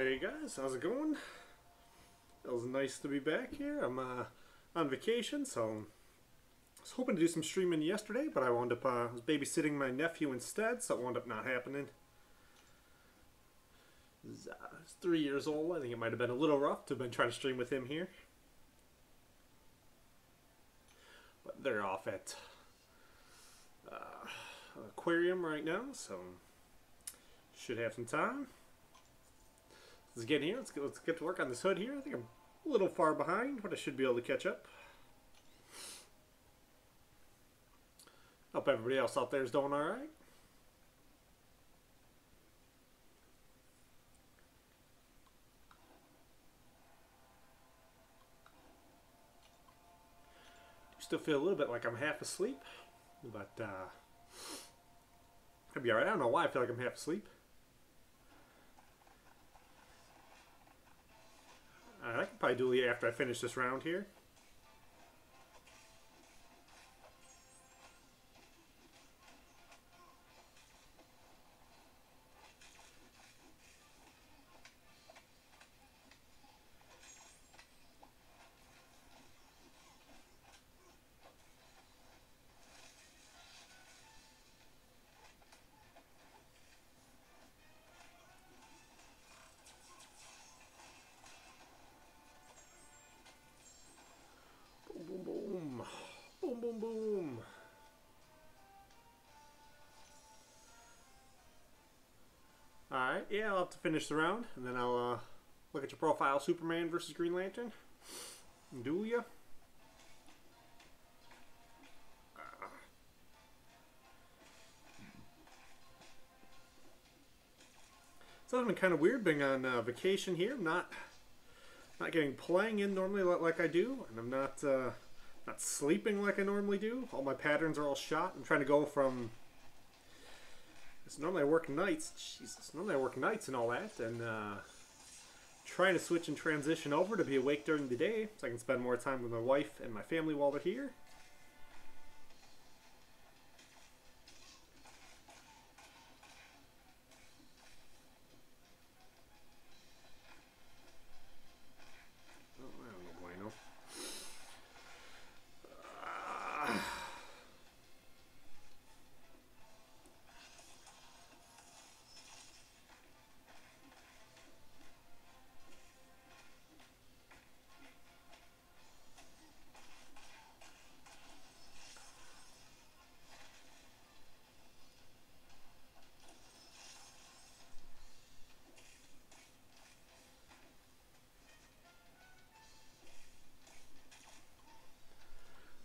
Hey guys, how's it going? It was nice to be back here. I'm on vacation, so I was hoping to do some streaming yesterday, but I wound up was babysitting my nephew instead, so it wound up not happening. He's 3 years old. I think it might have been a little rough to have been trying to stream with him here. But they're off at aquarium right now, so should have some time. Let's get here. Let's get to work on this hood here. I think I'm a little far behind, but I should be able to catch up. Hope everybody else out there is doing all right. Still feel a little bit like I'm half asleep, but I'll be all right. I don't know why I feel like I'm half asleep. I can probably do it after I finish this round here. Boom, boom. Boom, boom, boom. Alright, yeah, I'll have to finish the round, and then I'll look at your profile, Superman versus Green Lantern. Do ya? So it's been kind of weird being on vacation here. Not getting playing in normally like I do, and I'm not sleeping like I normally do. All my patterns are all shot. I'm trying to go from. Normally I work nights. Jesus, normally I work nights and all that, and trying to switch and transition over to be awake during the day so I can spend more time with my wife and my family while they're here.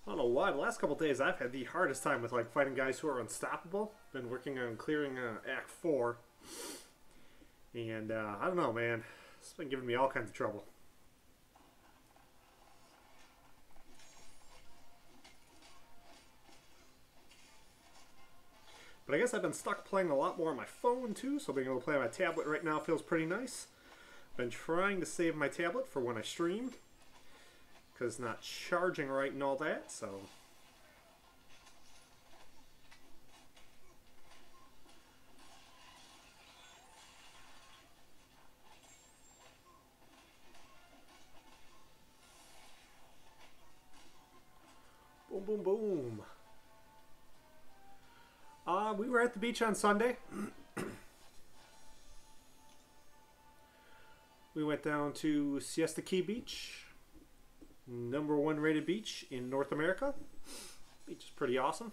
I don't know why, the last couple days I've had the hardest time with like fighting guys who are unstoppable. Been working on clearing Act 4. And I don't know, man. It's been giving me all kinds of trouble. But I guess I've been stuck playing a lot more on my phone too, so being able to play on my tablet right now feels pretty nice. Been trying to save my tablet for when I stream, because it's not charging right and all that, so. Boom, boom, boom. We were at the beach on Sunday. We went down to Siesta Key Beach. #1 rated beach in North America. Beach is pretty awesome.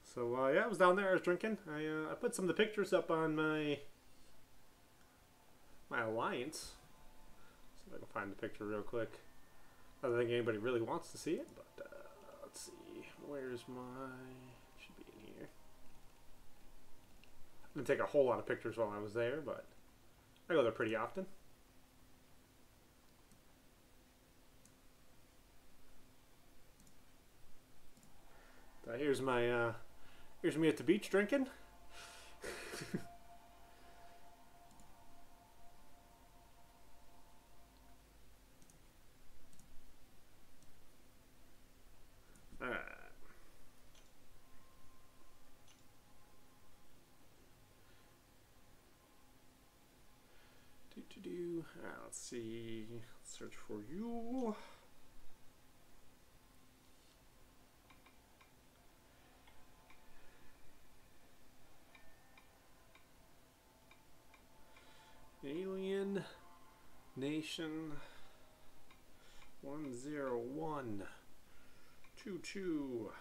So yeah, I was down there. I was drinking. I put some of the pictures up on my Alliance. See if I can find the picture real quick. I don't think anybody really wants to see it, but let's see. Where's my? Should be in here. I didn't take a whole lot of pictures while I was there, but I go there pretty often. Here's me at the beach drinking. All right. let's see. Search for you. Alien Nation 10122.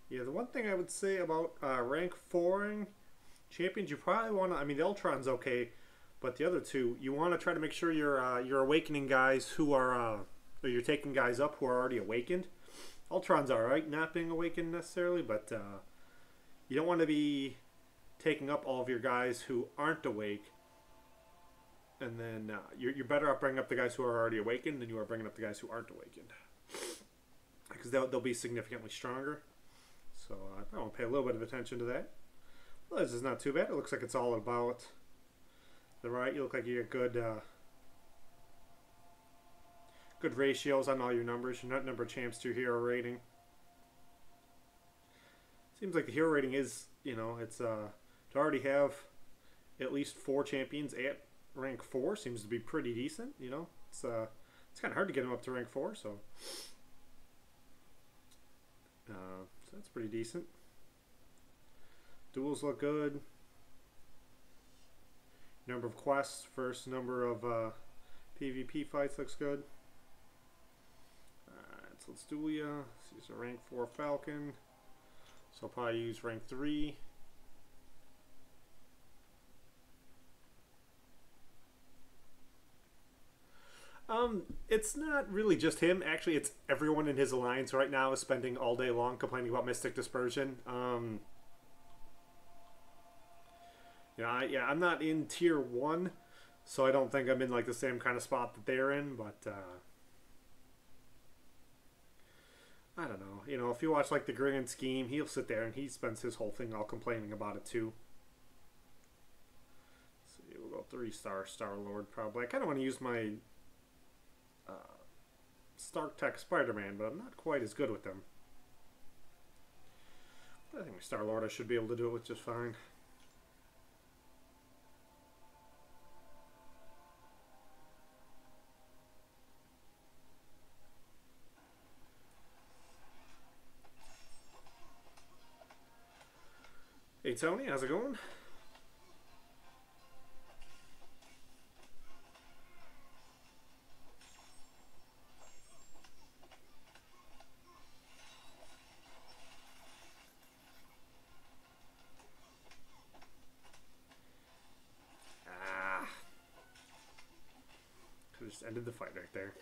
Yeah, the one thing I would say about rank 4ing champions, you probably want to, I mean, the Ultron's okay, but the other two, you want to try to make sure you're awakening guys who are, or you're taking guys up who are already awakened. Ultron's alright not being awakened necessarily, but you don't want to be taking up all of your guys who aren't awake, and then you're better off bringing up the guys who are already awakened than you are bringing up the guys who aren't awakened. Because they'll be significantly stronger. So I want to pay a little bit of attention to that. Well, this is not too bad. It looks like it's all about the right. You look like you get good ratios on all your numbers. Your nut number champs to your hero rating. Seems like the hero rating is, you know, it's to already have at least 4 champions at rank 4 seems to be pretty decent. You know, it's kind of hard to get them up to rank 4, so. So that's pretty decent. Duels look good. Number of quests, first number of PvP fights looks good. Alright, so let's duel ya. Let's use a rank 4 Falcon. So I'll probably use rank 3. It's not really just him. Actually, it's everyone in his alliance right now is spending all day long complaining about Mystic Dispersion. I'm not in tier 1, so I don't think I'm in like the same kind of spot that they're in, but I don't know. You know, if you watch like the grand scheme, he'll sit there and he spends his whole thing all complaining about it too. So we'll go 3-star Star-Lord probably. I kind of want to use my Stark Tech Spider-Man, but I'm not quite as good with them. I think my Star-Lord I should be able to do it with just fine. Hey Tony, how's it going? Just ended the fight right there.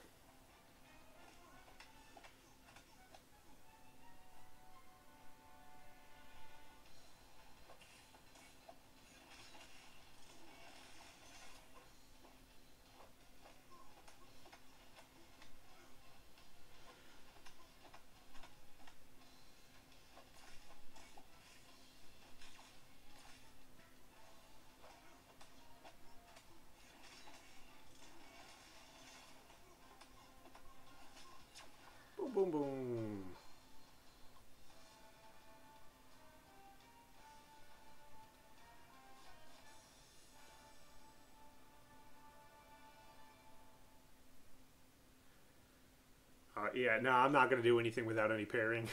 Boom, boom. Yeah, no, I'm not going to do anything without any pairing.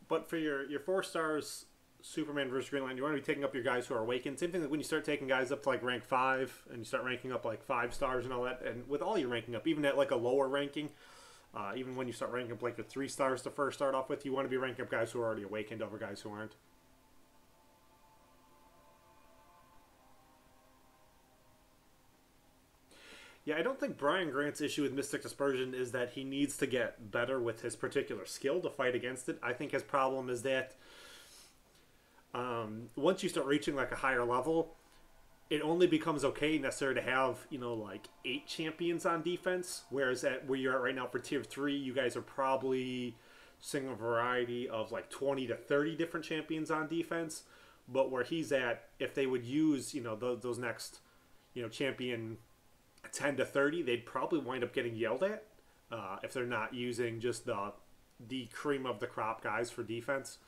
But for your 4 stars, Superman versus Green Lantern, you want to be taking up your guys who are awakened. Same thing like when you start taking guys up to like rank 5 and you start ranking up like 5 stars and all that. And with all your ranking up, even at like a lower ranking, even when you start ranking up like the 3 stars to first start off with, you want to be ranking up guys who are already awakened over guys who aren't. Yeah, I don't think Brian Grant's issue with Mystic Dispersion is that he needs to get better with his particular skill to fight against it. I think his problem is that once you start reaching like a higher level, it only becomes okay necessary to have, you know, like 8 champions on defense, whereas at where you're at right now for tier 3, you guys are probably seeing a variety of like 20 to 30 different champions on defense. But where he's at, if they would use, you know, those next, you know, champion 10 to 30, they'd probably wind up getting yelled at if they're not using just the cream of the crop guys for defense.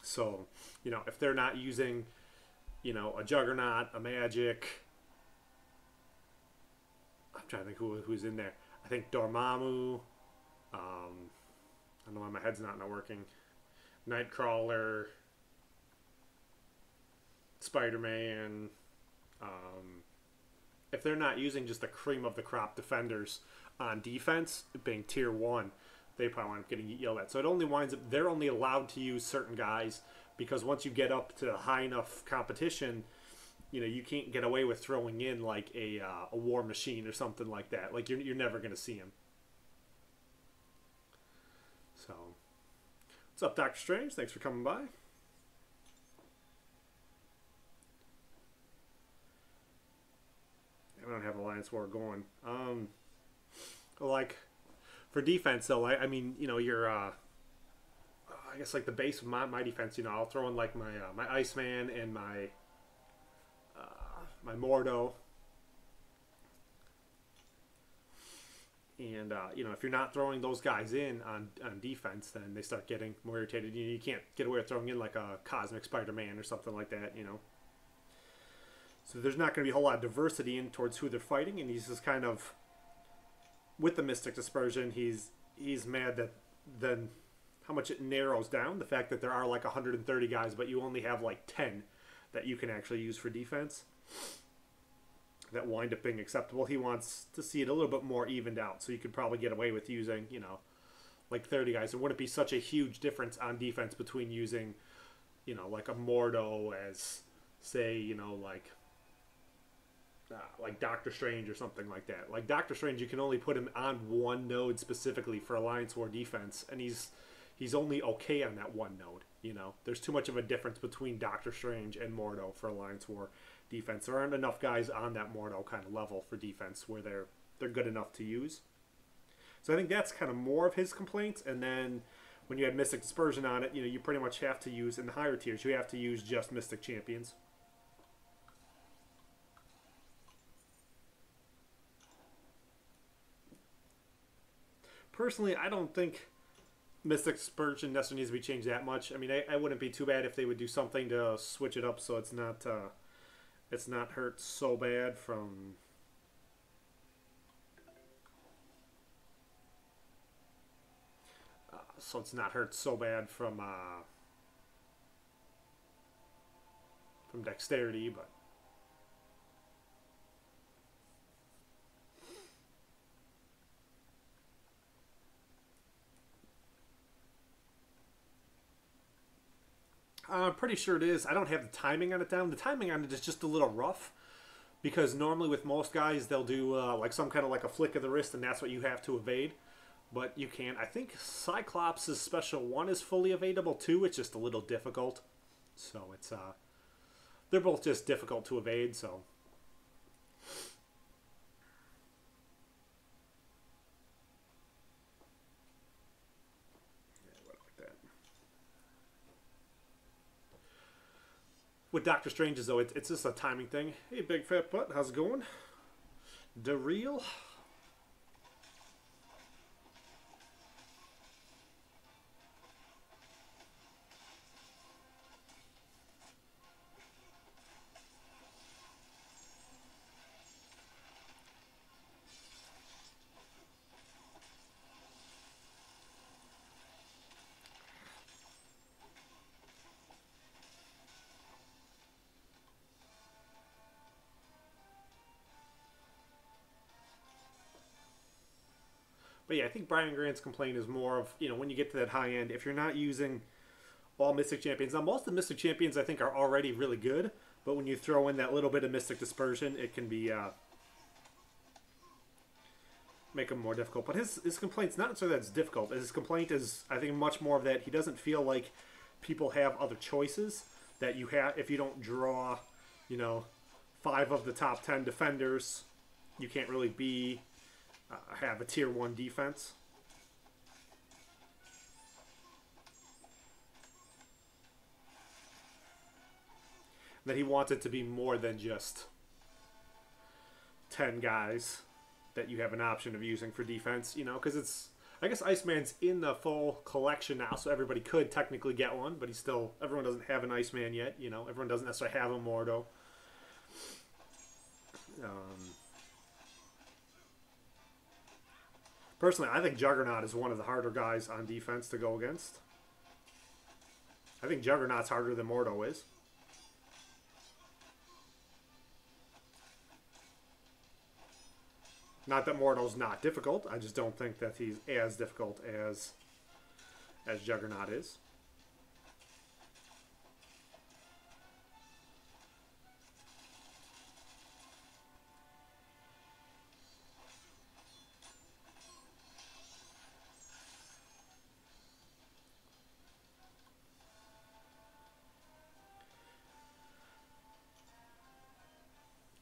So, you know, if they're not using, you know, a Juggernaut, a Magic, I'm trying to think who's in there. I think Dormammu. I don't know why my head's not working. Nightcrawler, Spider-Man. If they're not using just the cream of the crop defenders on defense, being tier 1, they probably wind up getting yelled at. So it only winds up, they're only allowed to use certain guys, because once you get up to high enough competition, you know, you can't get away with throwing in like a War Machine or something like that. Like you're never going to see him. So, what's up, Dr. Strange? Thanks for coming by. I don't have Alliance War going. Like for defense though, I mean, you know, you're I guess like the base of my defense, you know, I'll throw in like my my Iceman and my my Mordo. And you know, if you're not throwing those guys in on defense, then they start getting more irritated. You can't get away with throwing in like a Cosmic Spider-Man or something like that, you know. So there's not going to be a whole lot of diversity in towards who they're fighting, and he's just kind of, with the Mystic Dispersion, he's mad that then how much it narrows down. The fact that there are like 130 guys, but you only have like 10 that you can actually use for defense that wind up being acceptable. He wants to see it a little bit more evened out, so you could probably get away with using, you know, like 30 guys. There wouldn't be such a huge difference on defense between using, you know, like a Mordo as, say, you know, like Doctor Strange or something like that. Like Doctor Strange, you can only put him on one node specifically for Alliance War defense, and he's only okay on that one node. You know, there's too much of a difference between Doctor Strange and Mordo for Alliance War defense. There aren't enough guys on that Mordo kind of level for defense where they're good enough to use. So I think that's kind of more of his complaints. And then when you had Mystic Dispersion on it, you know, you pretty much have to use, in the higher tiers, you have to use just Mystic Champions. Personally, I don't think Mystic Dispersion necessarily needs to be changed that much. I mean, I wouldn't be too bad if they would do something to switch it up so it's not hurt so bad from dexterity, but I'm pretty sure it is. I don't have the timing on it down. The timing on it is just a little rough, because normally with most guys they'll do like some kind of like a flick of the wrist, and that's what you have to evade. But you can't. I think Cyclops' special 1 is fully evadable too. It's just a little difficult. So it's they're both just difficult to evade. So. With Doctor Strange's, though, it's just a timing thing. Hey, Big Fat Butt, how's it going? The real? But yeah, I think Brian Grant's complaint is more of, you know, when you get to that high end, if you're not using all Mystic Champions. Now, most of the Mystic Champions, I think, are already really good. But when you throw in that little bit of Mystic Dispersion, it can be make them more difficult. But his complaint's not necessarily that it's difficult. His complaint is, I think, much more of that he doesn't feel like people have other choices. That you have, if you don't draw you know, 5 of the top 10 defenders, you can't really be have a tier 1 defense. That he wants it to be more than just 10 guys that you have an option of using for defense, you know, because it's, I guess Iceman's in the full collection now, so everybody could technically get one, but everyone doesn't have an Iceman yet, you know, everyone doesn't necessarily have a Mordo. Personally, I think Juggernaut is one of the harder guys on defense to go against. I think Juggernaut's harder than Mordo is. Not that Mordo's not difficult. I just don't think that he's as difficult as Juggernaut is.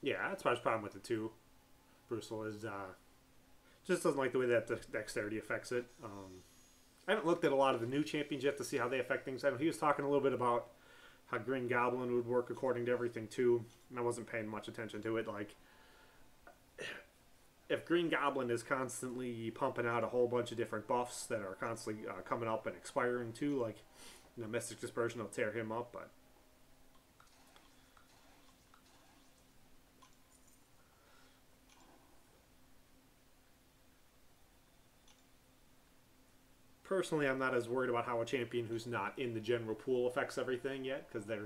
Yeah, that's my problem with it too. Brutal is just doesn't like the way that the dexterity affects it. I haven't looked at a lot of the new champions yet to see how they affect things. I know he was talking a little bit about how Green Goblin would work according to everything too, and I wasn't paying much attention to it. Like, if Green Goblin is constantly pumping out a whole bunch of different buffs that are constantly coming up and expiring too, like, you know, Mystic Dispersion will tear him up, but personally, I'm not as worried about how a champion who's not in the general pool affects everything yet, because they're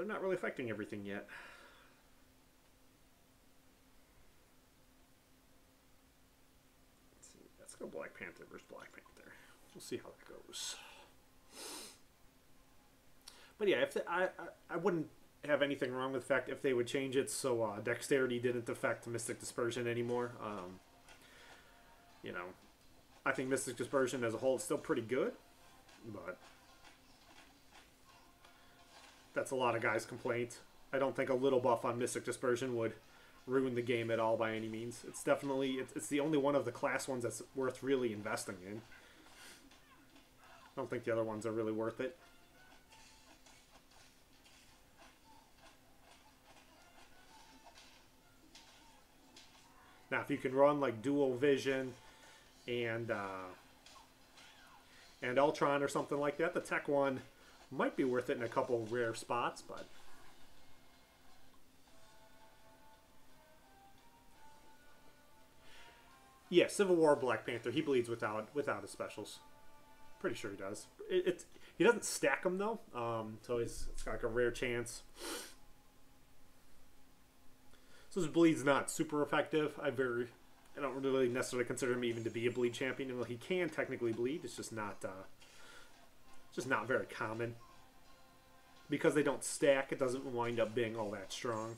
not really affecting everything yet. Let's see. Let's go Black Panther versus Black Panther. We'll see how that goes. But yeah, if I wouldn't have anything wrong with the fact if they would change it so dexterity didn't affect Mystic Dispersion anymore. You know, I think Mystic Dispersion as a whole is still pretty good, but that's a lot of guys' complaint. I don't think a little buff on Mystic Dispersion would ruin the game at all by any means. It's definitely, it's the only one of the class ones that's worth really investing in. I don't think the other ones are really worth it. Now, if you can run like Dual Vision and Ultron or something like that, the Tech one might be worth it in a couple rare spots, but yeah, Civil War Black Panther, he bleeds without his specials. Pretty sure he does. He doesn't stack them though, so it's got like a rare chance. So his bleed's not super effective. I don't really necessarily consider him even to be a bleed champion. Even though he can technically bleed, it's just not very common. Because they don't stack, it doesn't wind up being all that strong.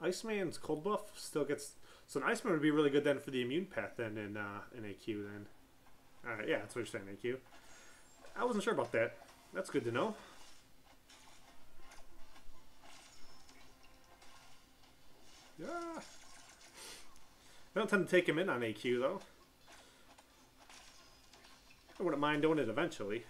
Iceman's cold buff still gets, so an Iceman would be really good then for the immune path then in AQ then. Alright, yeah, that's what you're saying, AQ. I wasn't sure about that. That's good to know. Yeah. I don't tend to take him in on AQ though. I wouldn't mind doing it eventually.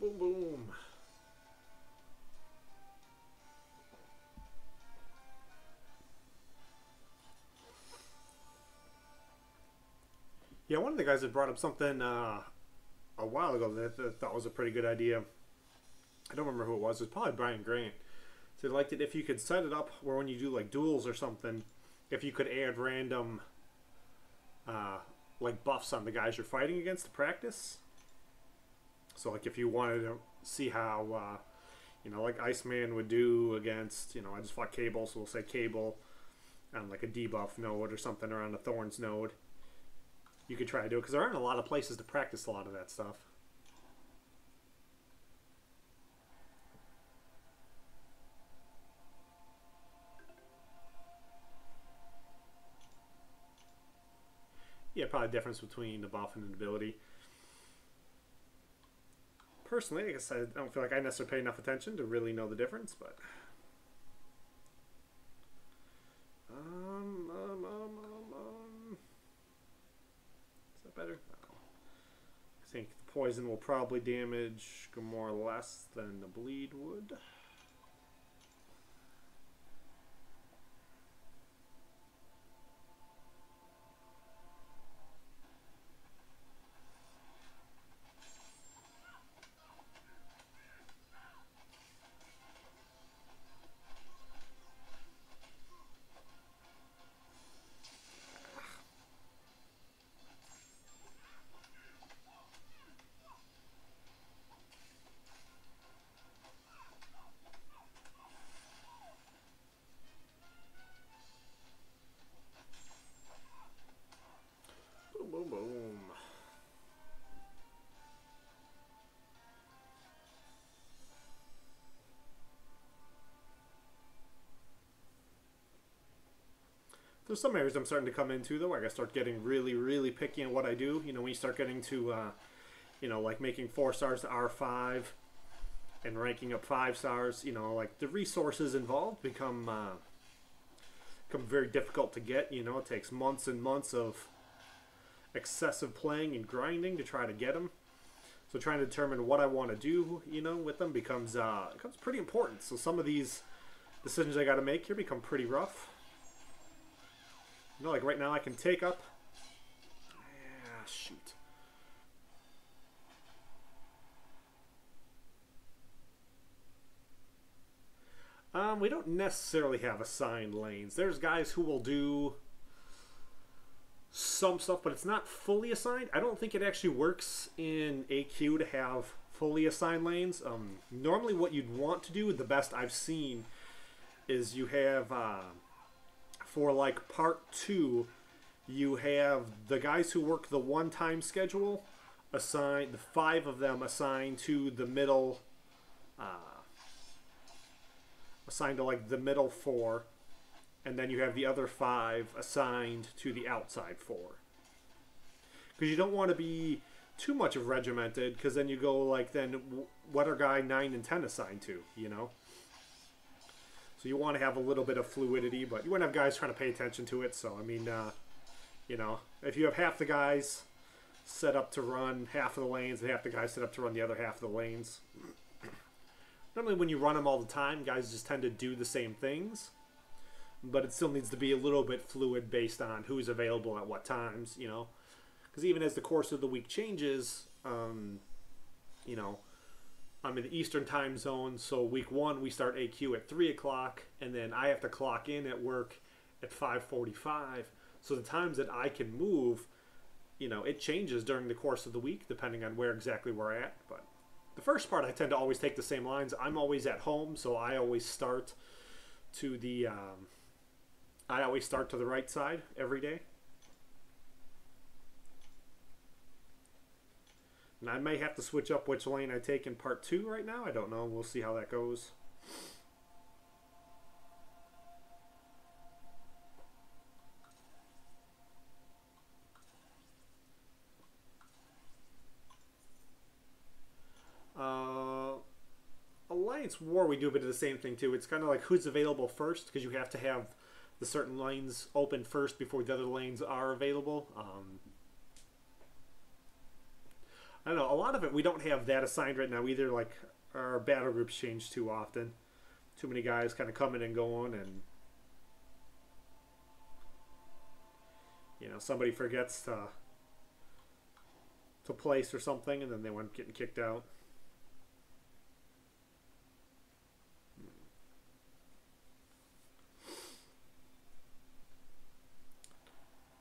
boom, boom. Yeah, one of the guys had brought up something a while ago that I thought was a pretty good idea. I don't remember who it was. It was probably Brian Grant. So they liked it if you could set it up where when you do like duels or something, if you could add random like buffs on the guys you're fighting against to practice. So like if you wanted to see how you know, like Iceman would do against, you know, I just fought Cable, so we'll say Cable on like a debuff node or something, or on a Thorns node. You could try to do it because there aren't a lot of places to practice a lot of that stuff. Yeah, probably the difference between the buff and the ability. Personally, I guess I don't feel like I necessarily pay enough attention to really know the difference, but is that better? No. I think the poison will probably damage more less than the bleed would. Boom, boom, boom. There's some areas I'm starting to come into, though, where I gotta start getting really, really picky on what I do. You know, when you start getting to, you know, like making 4 stars to R5 and ranking up 5 stars, you know, like the resources involved become very difficult to get. You know, it takes months and months of excessive playing and grinding to try to get them. So trying to determine what I want to do, you know, with them becomes pretty important. So some of these decisions I got to make here become pretty rough. You know, like right now I can take up. Yeah, shoot. We don't necessarily have assigned lanes. There's guys who will do some stuff, but it's not fully assigned. I don't think it actually works in AQ to have fully assigned lanes. Normally what you'd want to do, the best I've seen, is you have, for like part 2, you have the guys who work the one-time schedule assigned, the 5 of them assigned to the middle, assigned to like the middle 4, and then you have the other 5 assigned to the outside 4. Because you don't want to be too much of regimented, because then you go like, then what are guy 9 and 10 assigned to, you know? So you want to have a little bit of fluidity, but you want to have guys trying to pay attention to it. So, I mean, you know, if you have half the guys set up to run half of the lanes and half the guys set up to run the other half of the lanes, normally when you run them all the time, guys just tend to do the same things. But it still needs to be a little bit fluid based on who's available at what times, you know. Because even as the course of the week changes, you know, I'm in the Eastern time zone, so week 1 we start AQ at 3 o'clock, and then I have to clock in at work at 5:45. So the times that I can move, you know, it changes during the course of the week depending on where exactly we're at. But the first part I tend to always take the same lines. I'm always at home, so I always start to the right side every day. And I may have to switch up which lane I take in part 2 right now. I don't know. We'll see how that goes. Alliance War, we do a bit of the same thing too. It's kind of like who's available first, because you have to have the certain lanes open first before the other lanes are available. I don't know. A lot of it we don't have that assigned right now either. Like our battle groups change too often. Too many guys kind of coming and going, and you know somebody forgets to place or something, and then they went getting kicked out.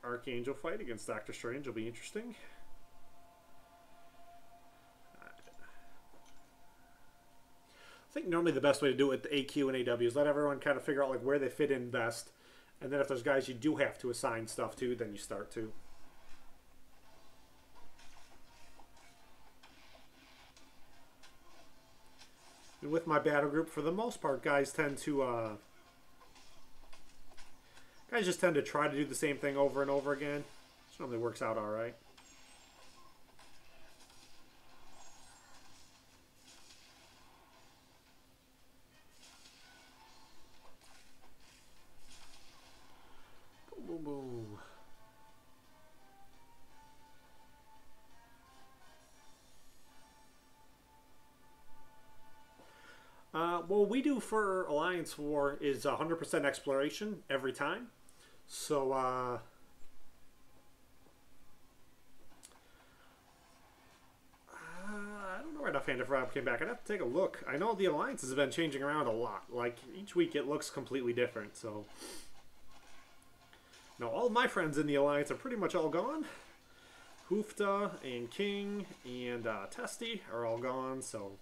Archangel fight against Doctor Strange will be interesting. I think normally the best way to do it with the AQ and AW is let everyone kind of figure out like where they fit in best, and then if there's guys you do have to assign stuff to, then you start to. And with my battle group, for the most part, guys tend to guys just tend to try to do the same thing over and over again. Which normally works out all right. Boom, boom, boom. What we do for Alliance War is 100% exploration every time. So, I don't know right offhand if Rob came back. I'd have to take a look. I know the alliances have been changing around a lot. Like, each week it looks completely different, so... Now, all of my friends in the alliance are pretty much all gone. Hoofda and King and Testy are all gone, so...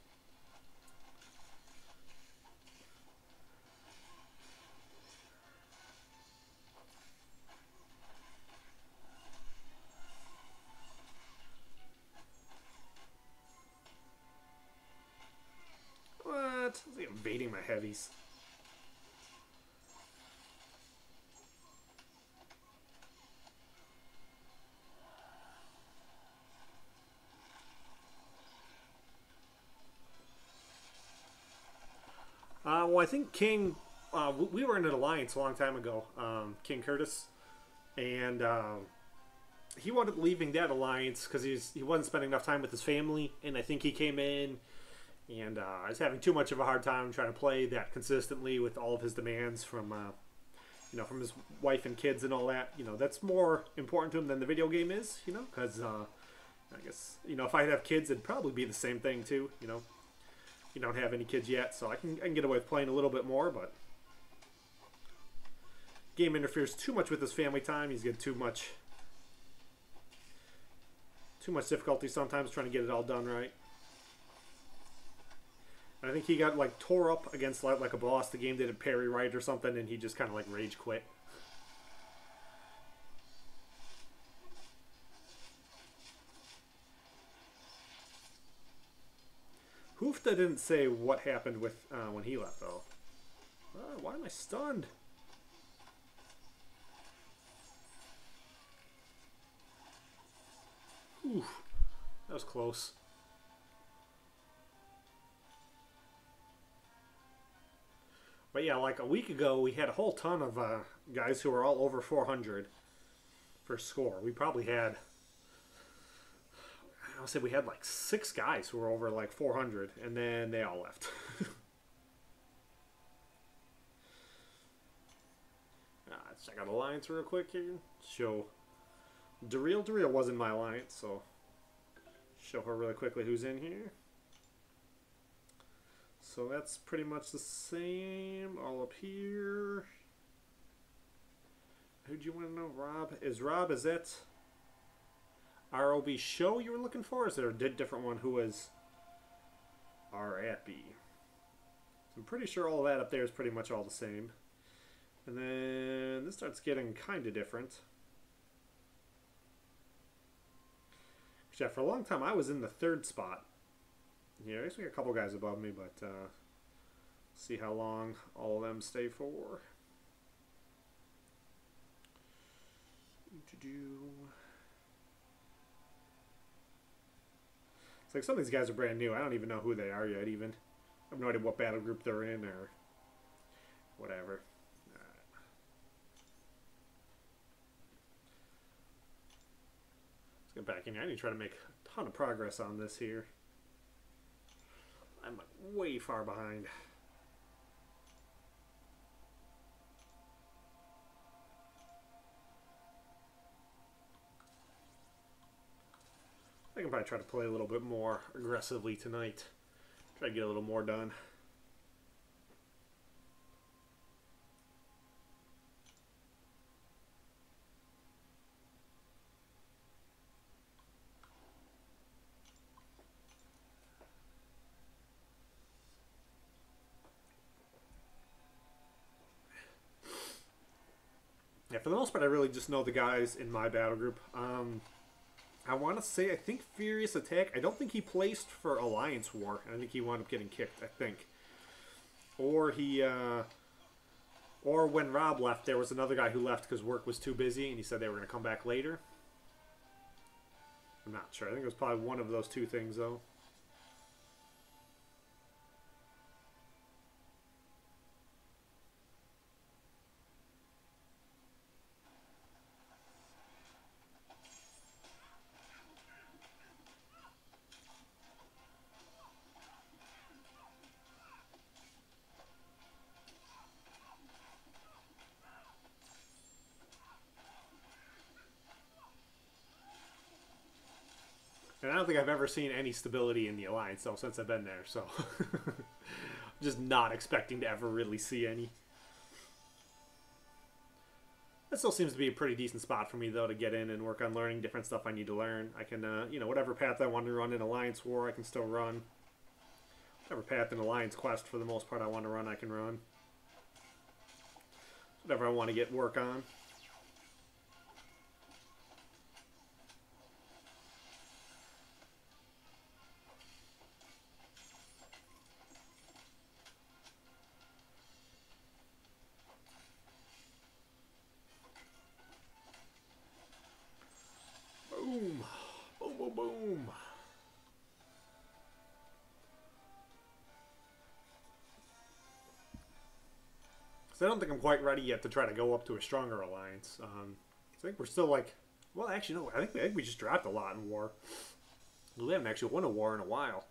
It's like invading my heavies. Well, I think King, we were in an alliance a long time ago, King Curtis, and he wound up leaving that alliance because he wasn't spending enough time with his family, and I think he came in and I was having too much of a hard time trying to play that consistently with all of his demands from, you know, from his wife and kids and all that. You know, that's more important to him than the video game is, you know, because I guess, you know, if I have kids, it'd probably be the same thing too, you know. You don't have any kids yet, so I can get away with playing a little bit more, but game interferes too much with his family time. He's getting too much difficulty sometimes trying to get it all done right. I think he got like tore up against like a boss. The game didn't parry right or something, and he just kind of like rage quit. Hoofda didn't say what happened with when he left though. Why am I stunned? Ooh, that was close. But yeah, like a week ago, we had a whole ton of guys who were all over 400 for score. We probably had, I'll say we had like 6 guys who were over like 400, and then they all left. Let's check out Alliance real quick here. Show Daryl. Daryl was in my Alliance, so show her really quickly who's in here. So that's pretty much the same all up here. Who do you want to know? Rob? Is that ROB show you were looking for? Or is there a different one who was R at B? So I'm pretty sure all of that up there is pretty much all the same. And then this starts getting kind of different. Yeah, for a long time I was in the 3rd spot. Yeah, I guess we got a couple guys above me, but see how long all of them stay for. It's like some of these guys are brand new. I don't even know who they are yet, even. I have no idea what battle group they're in or whatever. It's going to back in here. I need to try to make a ton of progress on this here. I'm way far behind. I can probably try to play a little bit more aggressively tonight. Try to get a little more done. Yeah, for the most part, I really just know the guys in my battle group. I want to say, I think Furious Attack, I don't think he placed for Alliance War. I think he wound up getting kicked, I think. Or he, or when Rob left, there was another guy who left because work was too busy, and he said they were going to come back later. I'm not sure. I think it was probably one of those two things, though. And I don't think I've ever seen any stability in the Alliance, though, since I've been there, so... just not expecting to ever really see any. That still seems to be a pretty decent spot for me, though, to get in and work on learning different stuff I need to learn. I can, you know, whatever path I want to run in Alliance War, I can still run. Whatever path in Alliance Quest, for the most part, I want to run, I can run. Whatever I want to get work on. Boom. Boom, boom, boom. So I don't think I'm quite ready yet to try to go up to a stronger alliance. I think we're still like... Well, actually, no. I think we just dropped a lot in war. We haven't actually won a war in a while.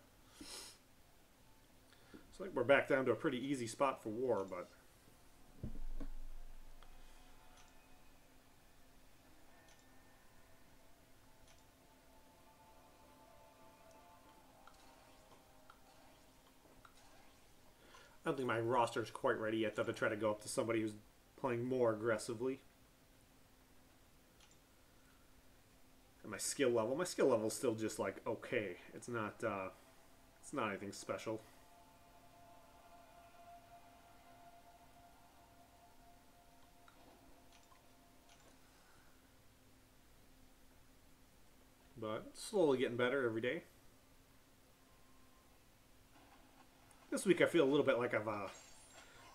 So I think we're back down to a pretty easy spot for war, but... I don't think my roster is quite ready yet, though, to try to go up to somebody who's playing more aggressively. And my skill level is still just like okay. It's not anything special. But slowly getting better every day. This week I feel a little bit like I've,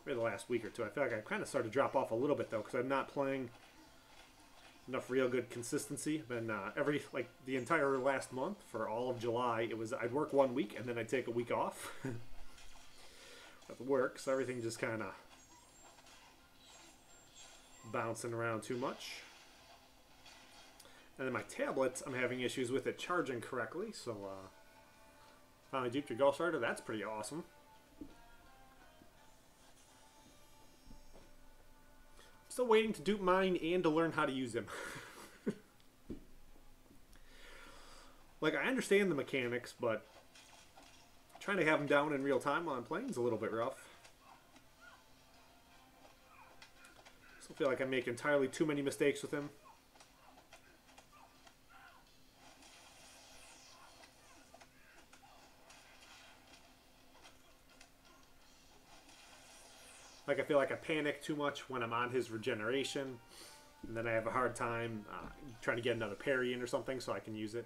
maybe the last week or two, I feel like I've kind of started to drop off a little bit, though, because I'm not playing enough real good consistency. I've been, like, the entire last month, for all of July, it was, I'd work 1 week, and then I'd take a week off. With work, so everything just kind of bouncing around too much. And then my tablet, I'm having issues with it charging correctly, so, finally duped your Ghost Rider, that's pretty awesome. Still waiting to dupe mine and to learn how to use him. Like, I understand the mechanics, but trying to have him down in real time while I'm playing is a little bit rough. Still feel like I make entirely too many mistakes with him. Like, I feel like I panic too much when I'm on his regeneration, and then I have a hard time trying to get another parry in or something so I can use it.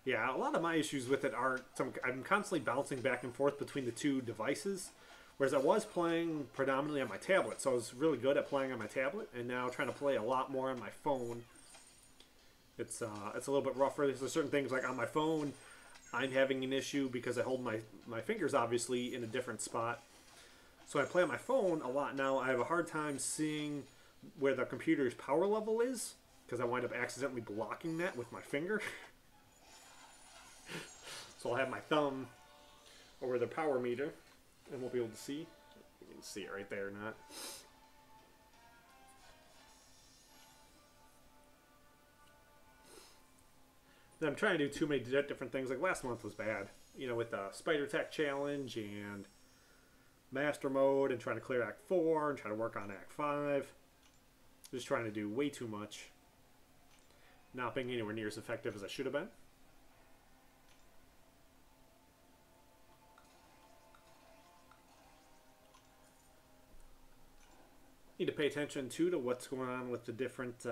Yeah, a lot of my issues with it are I'm constantly bouncing back and forth between the two devices, whereas I was playing predominantly on my tablet, so I was really good at playing on my tablet, and now trying to play a lot more on my phone. It's a little bit rougher. There's certain things like on my phone, I'm having an issue because I hold my fingers obviously in a different spot. So I play on my phone a lot now. I have a hard time seeing where the computer's power level is because I wind up accidentally blocking that with my finger. So I'll have my thumb over the power meter and we'll be able to see. You can see it right there or not. Then I'm trying to do too many different things. Like last month was bad, you know, with the Spider Tech Challenge and Master Mode and trying to clear Act 4 and trying to work on Act 5. Just trying to do way too much. Not being anywhere near as effective as I should have been. Need to pay attention too to what's going on with the different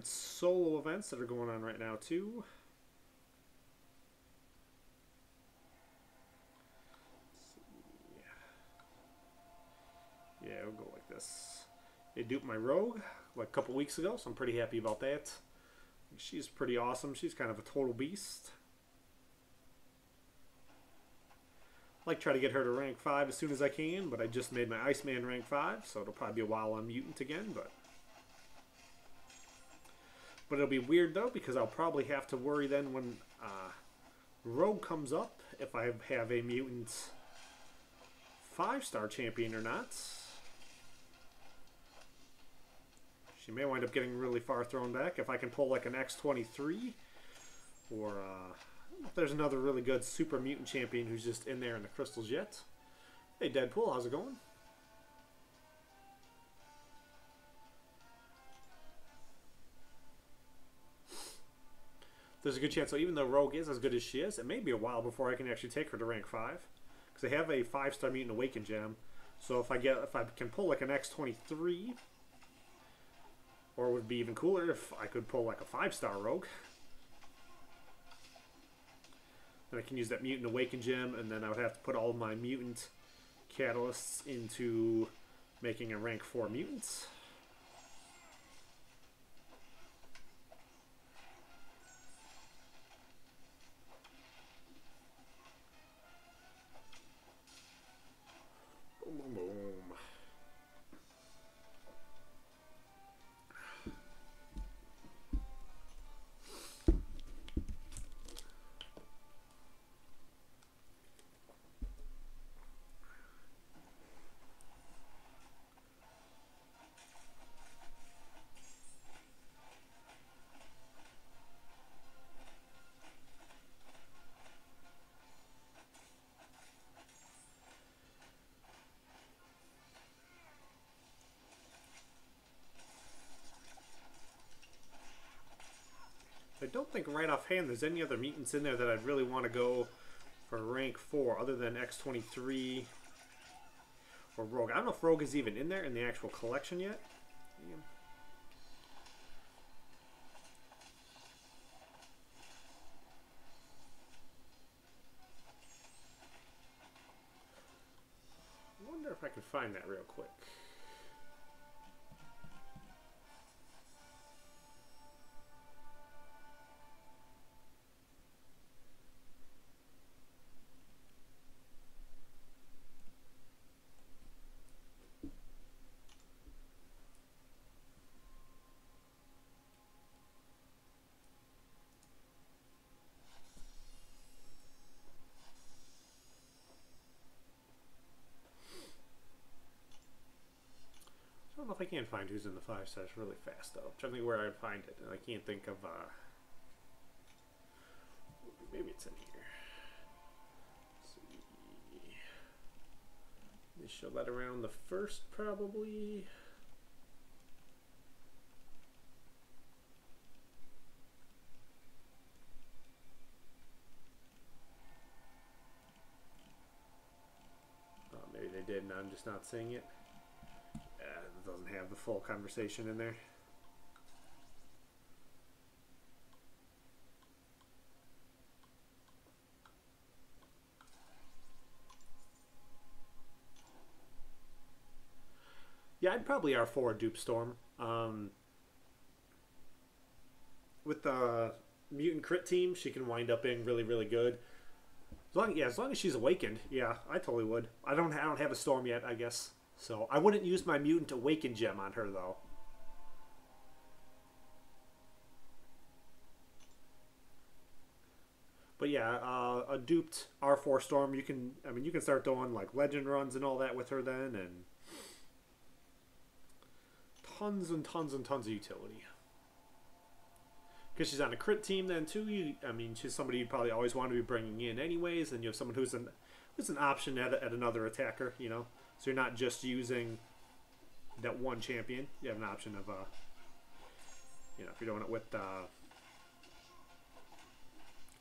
solo events that are going on right now too. Yeah, we'll go like this. They duped my rogue like a couple weeks ago, so I'm pretty happy about that. She's pretty awesome. She's kind of a total beast. Like try to get her to rank 5 as soon as I can, but I just made my Iceman rank 5, so it'll probably be a while on Mutant again, but it'll be weird though because I'll probably have to worry then when Rogue comes up if I have a Mutant 5-star champion or not. She may wind up getting really far thrown back if I can pull like an X23 or if there's another really good super mutant champion who's just in there in the crystals yet. Hey Deadpool, how's it going? There's a good chance, so even though Rogue is as good as she is, it may be a while before I can actually take her to rank 5. Because I have a 5-star mutant awaken gem. So if I can pull like an X23, or it would be even cooler if I could pull like a 5-star Rogue. Then I can use that mutant awaken gem, and then I would have to put all my mutant catalysts into making a rank 4 mutant. Boom, boom, boom. I don't think right offhand there's any other mutants in there that I'd really want to go for rank 4 other than X23 or Rogue. I don't know if Rogue is even in there in the actual collection yet. Yeah. I wonder if I can find that real quick. I don't know if I can find who's in the 5 stars really fast though. I'm trying to think where I'd find it, and I can't think of maybe it's in here. Let's see. They show that around the 1st probably. Oh, maybe they did and I'm just not seeing it. It doesn't have the full conversation in there. Yeah, I'd probably R4 Dupe Storm. With the mutant crit team, she can wind up being really, really good. As long as she's awakened, yeah, I totally would. I don't have a storm yet, I guess. So I wouldn't use my mutant awaken gem on her though. But yeah, a duped R4 storm, you can start doing like legend runs and all that with her then, and tons and tons and tons of utility. Because she's on a crit team then too. She's somebody you probably always want to be bringing in anyways, and you have someone who's an option at another attacker, you know. So you're not just using that one champion. You have an option of, if you're doing it with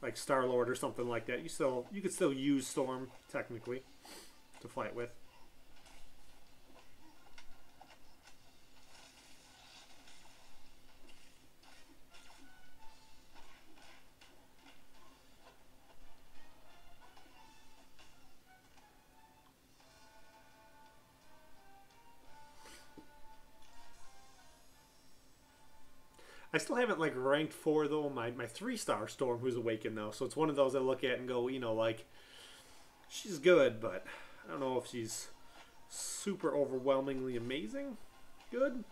like Star-Lord or something like that, you could still use Storm technically to fight with. I still haven't like ranked for though my 3-star Storm who's awakened though, so it's one of those I look at and go, like, she's good, but I don't know if she's super overwhelmingly amazing good.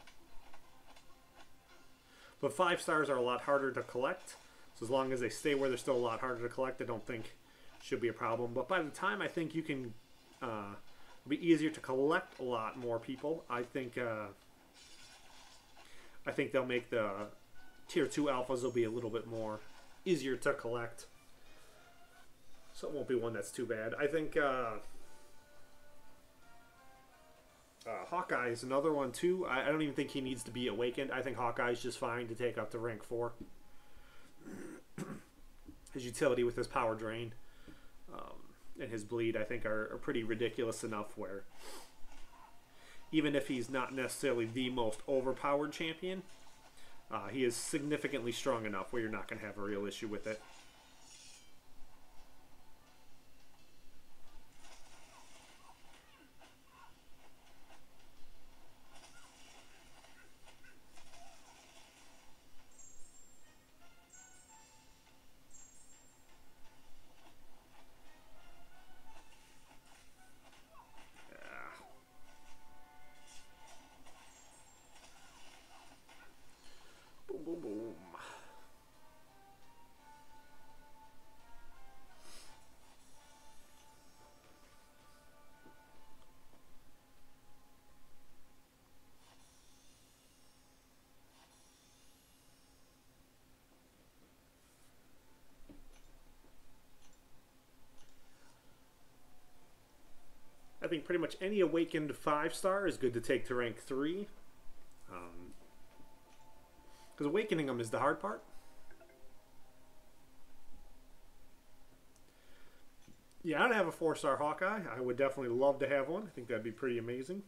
But 5 stars are a lot harder to collect, so as long as they stay where they're still a lot harder to collect, I don't think should be a problem. But by the time I think you can, it'll be easier to collect a lot more people. I think they'll make the Tier 2 alphas will be a little bit more easier to collect. So it won't be one that's too bad. I think Hawkeye is another one too. I don't even think he needs to be awakened. I think Hawkeye's just fine to take up to rank 4. His utility with his power drain and his bleed, I think, are pretty ridiculous enough where even if he's not necessarily the most overpowered champion, he is significantly strong enough where you're not going to have a real issue with it. I think pretty much any awakened 5-star is good to take to rank 3. Because awakening them is the hard part. Yeah, I don't have a 4-star Hawkeye. I would definitely love to have one. I think that'd be pretty amazing.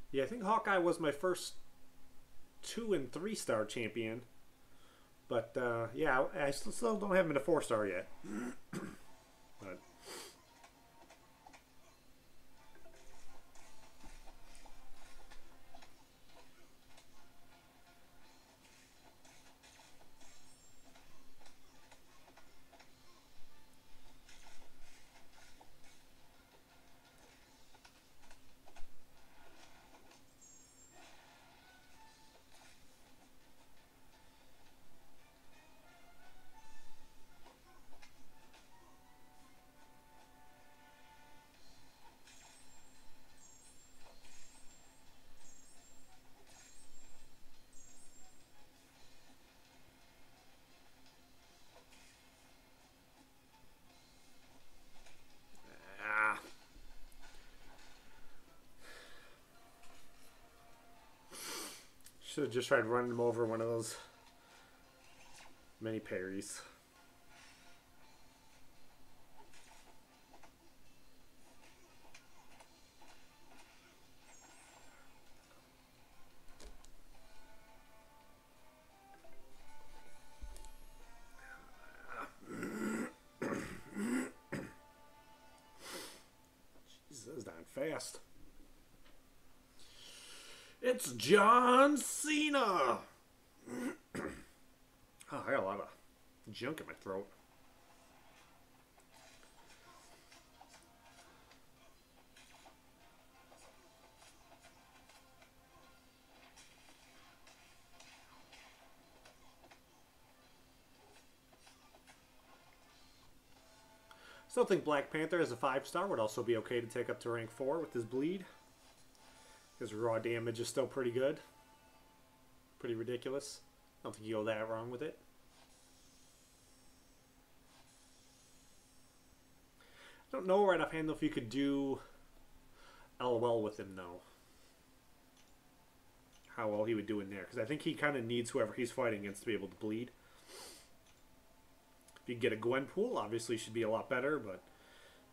Yeah, I think Hawkeye was my first 2- and 3-star champion. But, yeah, I still don't have him in a 4-star yet. But should have just tried running him over one of those mini parries. Jesus, that was dying fast. It's John Cena! Oh, I got a lot of junk in my throat. Still think Black Panther as a 5-star would also be okay to take up to rank 4 with his bleed. His raw damage is still pretty good. Pretty ridiculous. I don't think you go that wrong with it. I don't know right offhand though if you could do LOL with him though. How well he would do in there. Because I think he kind of needs whoever he's fighting against to be able to bleed. If you get a Gwenpool, obviously should be a lot better, but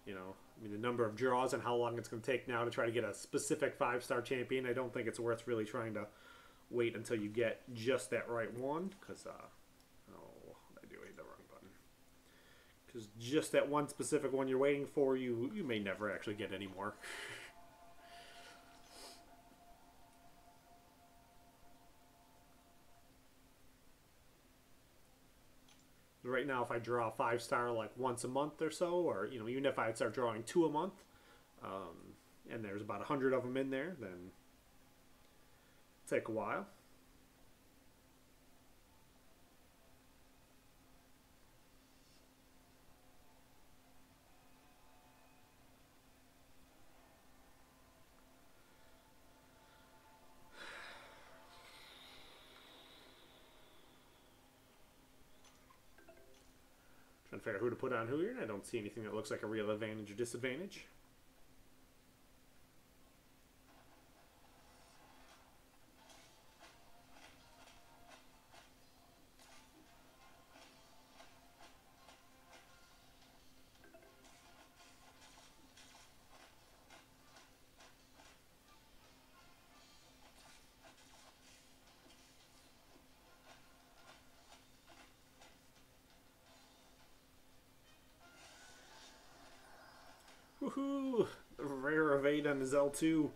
you know, I mean, the number of draws and how long it's going to take now to try to get a specific 5-star champion, I don't think it's worth really trying to wait until you get just that right one. Because, oh, I do hit the wrong button. Because just that one specific one you're waiting for, you may never actually get any more. Right now, if I draw a 5-star like once a month or so, or you know, even if I start drawing 2 a month, and there's about 100 of them in there, then it'll take a while. Trying to figure out who to put on who here, and I don't see anything that looks like a real advantage or disadvantage. Woohoo! The rare evade on his L2.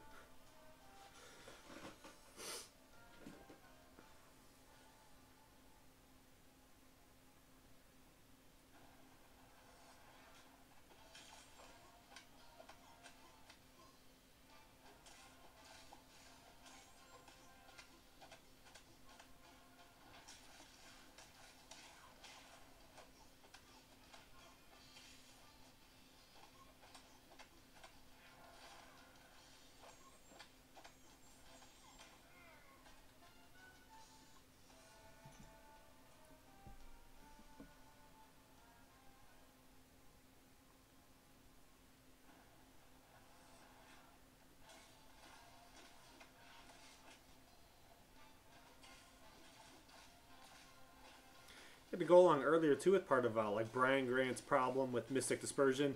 Had to go along earlier too with part of like Brian Grant's problem with Mystic Dispersion.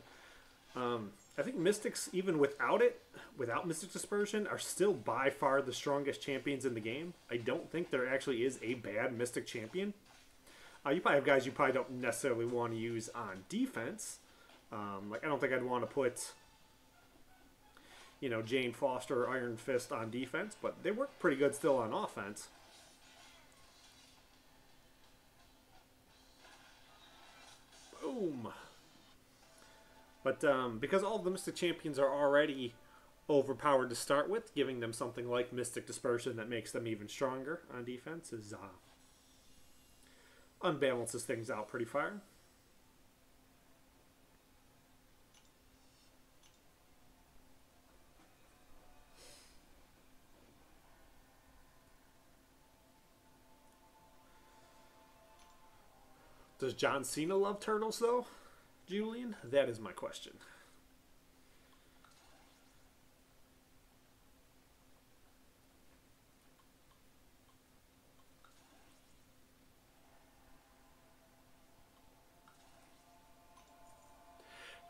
I think Mystics, even without Mystic Dispersion, are still by far the strongest champions in the game. I don't think there actually is a bad Mystic champion. You probably have guys you probably don't necessarily want to use on defense. Like I don't think I'd want to put, you know, Jane Foster or Iron Fist on defense, but they work pretty good still on offense. Boom. But because all of the Mystic Champions are already overpowered to start with, giving them something like Mystic Dispersion that makes them even stronger on defense is unbalances things out pretty far. Does John Cena love turtles, though, Julian? That is my question.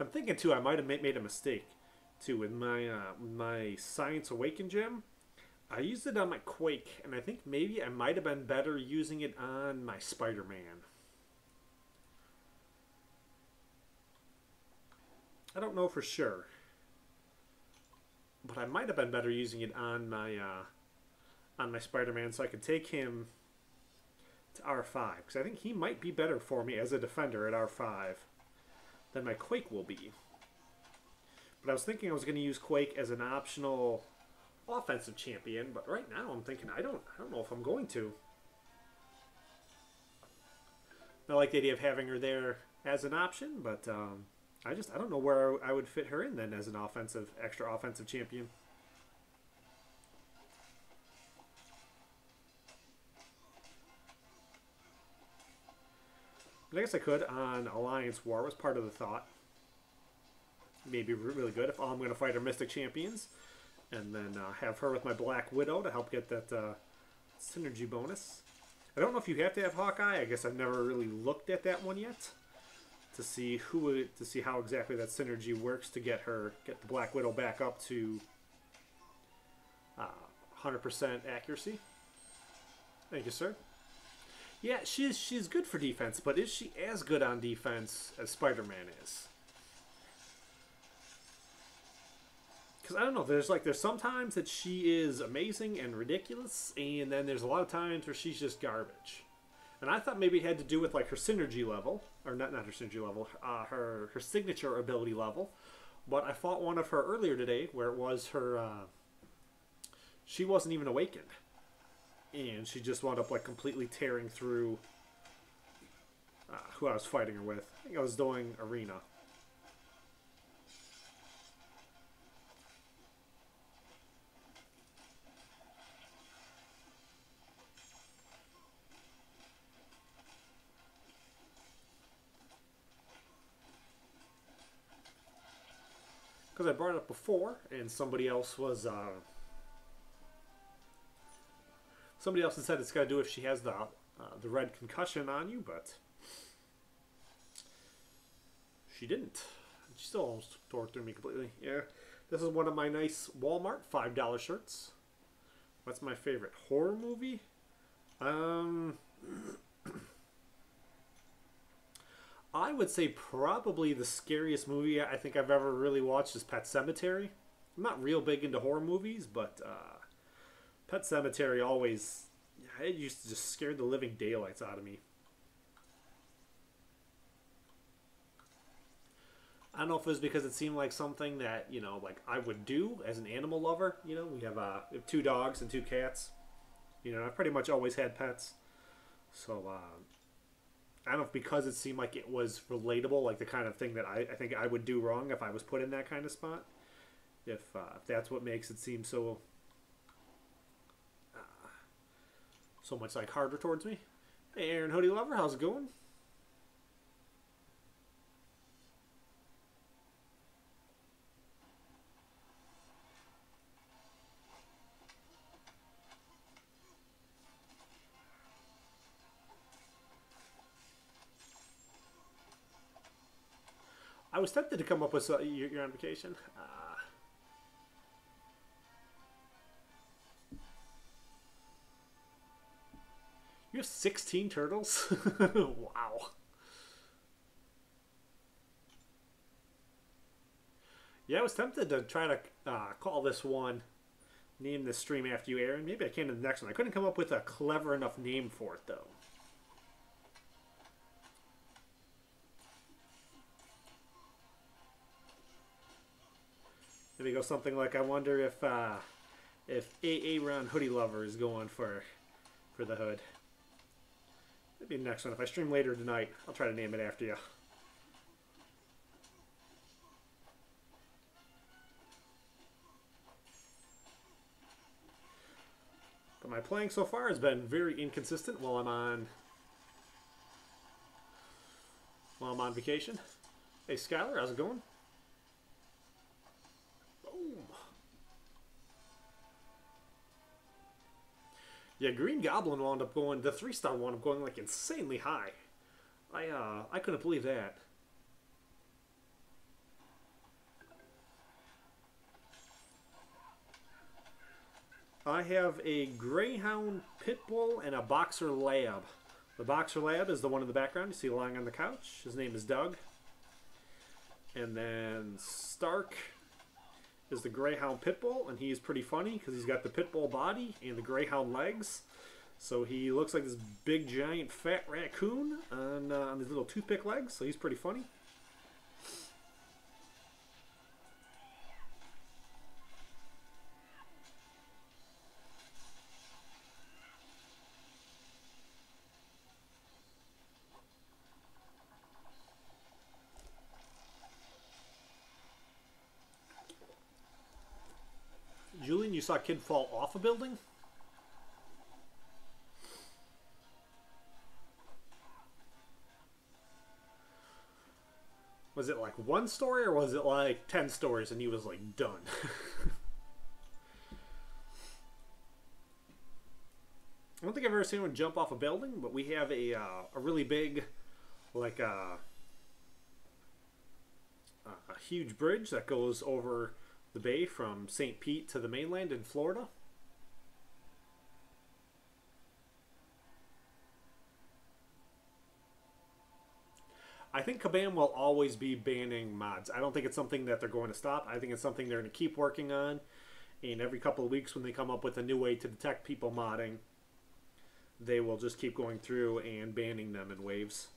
I'm thinking too, I might have made a mistake too with my Science Awaken gem. I used it on my Quake, and I think maybe I might have been better using it on my Spider-Man. I don't know for sure, but I might have been better using it on my Spider-Man, so I could take him to R5, because I think he might be better for me as a defender at R5 than my Quake will be. But I was thinking I was going to use Quake as an optional offensive champion, but right now I'm thinking I don't know if I'm going to. I like the idea of having her there as an option, but I don't know where I would fit her in then as an extra offensive champion. I guess I could on Alliance War, was part of the thought. Maybe really good if I'm going to fight our Mystic Champions. And then have her with my Black Widow to help get that synergy bonus. I don't know if you have to have Hawkeye. I guess I've never really looked at that one yet to see how exactly that synergy works to get the Black Widow back up to 100% accuracy. Thank you, sir. Yeah, she's good for defense, but is she as good on defense as Spider-Man is? Because I don't know, there's sometimes that she is amazing and ridiculous, and then there's a lot of times where she's just garbage. And I thought maybe it had to do with like her synergy level, or not her synergy level, her signature ability level. But I fought one of her earlier today where it was her, she wasn't even awakened. And she just wound up like completely tearing through who I was fighting her with. I think I was doing Arena. Because I brought it up before, and somebody else had said it's got to do if she has the red concussion on you, but she didn't. She still almost tore through me completely. Yeah, this is one of my nice Walmart $5 shirts. What's my favorite horror movie? I would say probably the scariest movie I think I've ever really watched is Pet Sematary. I'm not real big into horror movies, but Pet Sematary always, it used to just scare the living daylights out of me. I don't know if it was because it seemed like something that, you know, like I would do as an animal lover. You know, we have 2 dogs and 2 cats. You know, I've pretty much always had pets. So, I don't know if because it seemed like it was relatable, like the kind of thing that I think I would do wrong if I was put in that kind of spot. If that's what makes it seem so much like harder towards me. Hey, Aaron Hoodie Lover, how's it going? I was tempted to come up with you're on vacation. You have 16 turtles? Wow. Yeah, I was tempted to try to call this one, name this stream after you, Aaron. Maybe I can in the next one. I couldn't come up with a clever enough name for it, though. Maybe go something like, I wonder if Aaron Hoodie Lover is going for the hood. Maybe the next one. If I stream later tonight, I'll try to name it after you. But my playing so far has been very inconsistent while I'm on vacation. Hey Skylar, how's it going? Boom. Yeah, Green Goblin wound up going, the 3-star wound up going like insanely high. I couldn't believe that. I have a Greyhound Pit Bull and a Boxer Lab. The Boxer Lab is the one in the background you see lying on the couch. His name is Doug. And then Stark is the Greyhound Pit Bull, and he's pretty funny because he's got the Pit Bull body and the Greyhound legs. So he looks like this big, giant, fat raccoon on his little toothpick legs, so he's pretty funny. Julian, you saw a kid fall off a building? Was it like one story or was it like 10 stories and he was like done? I don't think I've ever seen anyone jump off a building, but we have a really big, like a huge bridge that goes over the bay from St. Pete to the mainland in Florida. I think Kabam will always be banning mods. I don't think it's something that they're going to stop. I think it's something they're going to keep working on. And every couple of weeks when they come up with a new way to detect people modding, they will just keep going through and banning them in waves.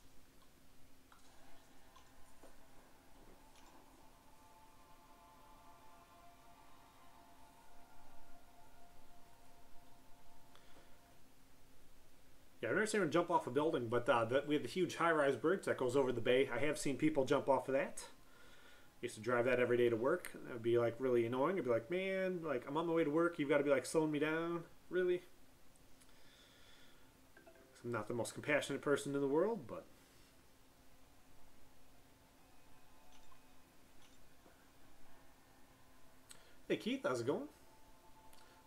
Yeah, I've never seen anyone jump off a building, but we have the huge high-rise bridge that goes over the bay. I have seen people jump off of that. I used to drive that every day to work. That would be like really annoying. I'd be like, man, like I'm on my way to work. You've got to be like slowing me down, really. I'm not the most compassionate person in the world, but hey Keith, how's it going?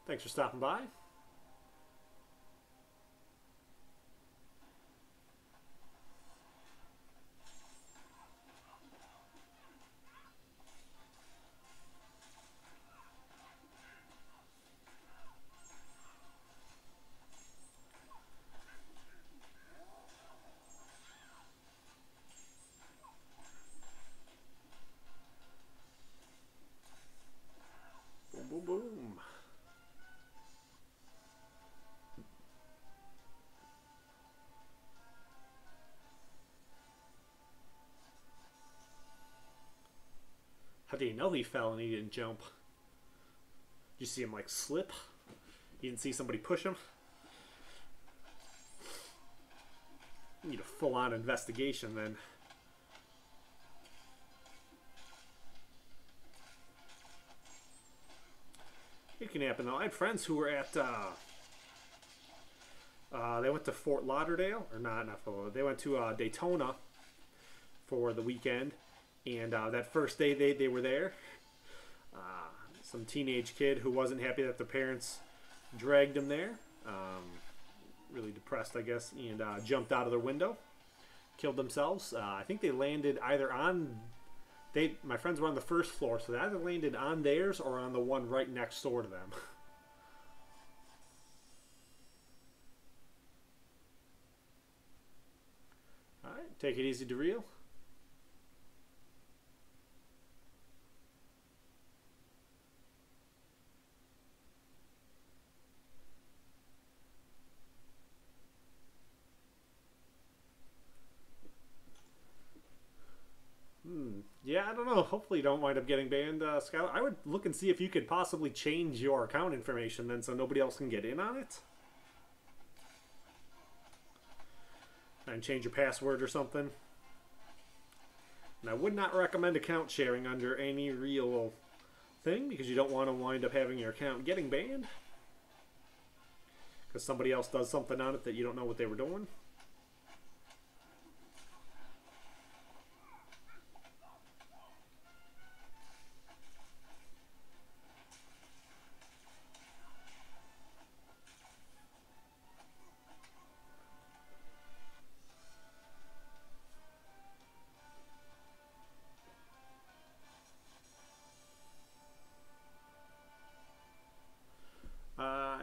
Thanks for stopping by. Boom, boom, boom. How do you know he fell and he didn't jump? Did you see him like slip? You didn't see somebody push him? You need a full-on investigation then. It can happen though. I had friends who were at they went to Fort Lauderdale, or not Fort Lauderdale. They went to Daytona for the weekend, and that first day they were there, some teenage kid who wasn't happy that the parents dragged him there, really depressed I guess, and jumped out of their window, killed themselves. I think they landed either on my friends were on the first floor, so they either landed on theirs or on the one right next door to them. Alright, take it easy, DeReal. Yeah, I don't know. Hopefully you don't wind up getting banned, Skylar. I would look and see if you could possibly change your account information then so nobody else can get in on it. And change your password or something. And I would not recommend account sharing under any real thing because you don't want to wind up having your account getting banned. Because somebody else does something on it that you don't know what they were doing.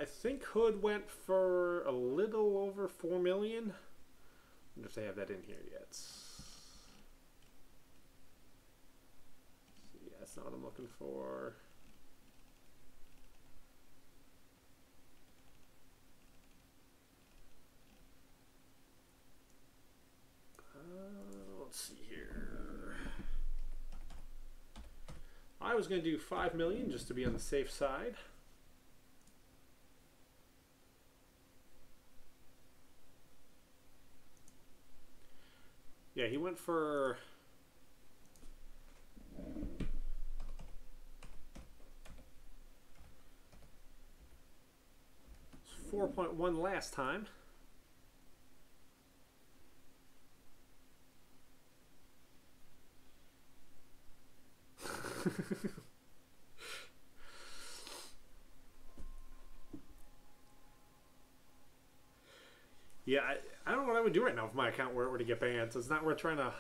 I think Hood went for a little over 4 million. I wonder if they have that in here yet. Yeah, that's not what I'm looking for. Let's see here. I was going to do 5 million just to be on the safe side. Yeah, he went for 4.1 last time. Yeah, I don't know what I would do right now if my account were to get banned. So it's not worth trying to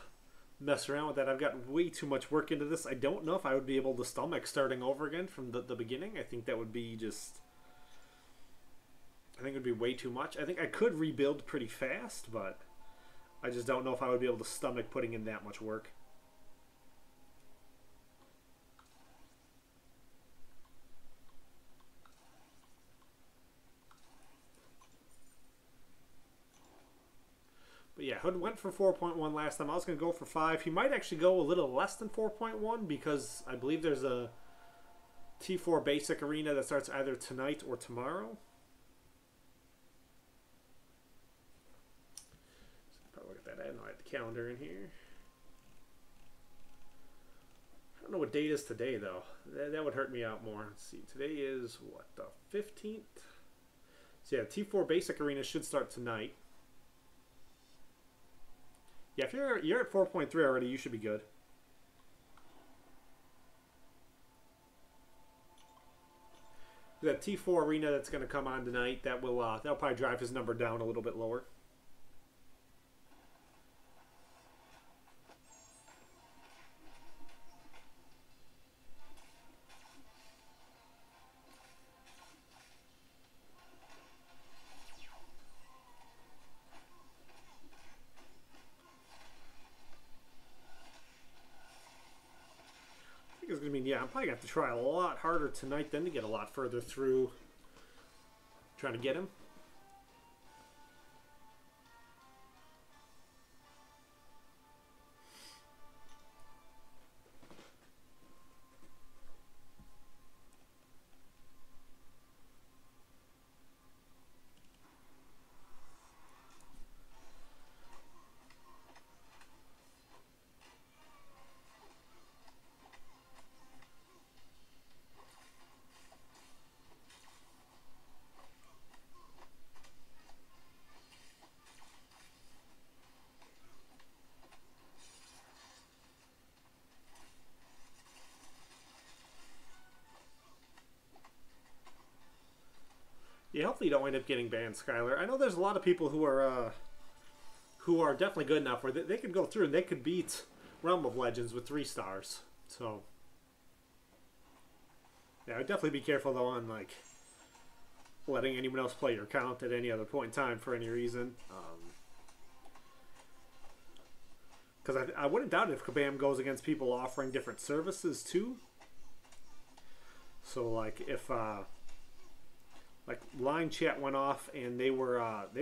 mess around with that. I've got way too much work into this. I don't know if I would be able to stomach starting over again from the beginning. I think that would be just... I think it would be way too much. I think I could rebuild pretty fast, but I just don't know if I would be able to stomach putting in that much work. But yeah, Hood went for 4.1 last time. I was going to go for 5. He might actually go a little less than 4.1 because I believe there's a T4 basic arena that starts either tonight or tomorrow. So probably look at that. I don't know, I have the calendar in here. I don't know what date is today, though. That would hurt me out more. Let's see. Today is, what, the 15th? So yeah, T4 basic arena should start tonight. Yeah, if you're at 4.3 already, you should be good. That T4 arena that's going to come on tonight, that'll probably drive his number down a little bit lower. I mean, yeah, I'm probably going to have to try a lot harder tonight then to get a lot further through trying to get him. Yeah, hopefully you don't end up getting banned, Skylar. I know there's a lot of people who are definitely good enough where they could go through and they could beat Realm of Legends with 3 stars. So yeah, I'd definitely be careful though on like letting anyone else play your account at any other point in time for any reason. Because I wouldn't doubt it if Kabam goes against people offering different services too. So like if like Line Chat went off and they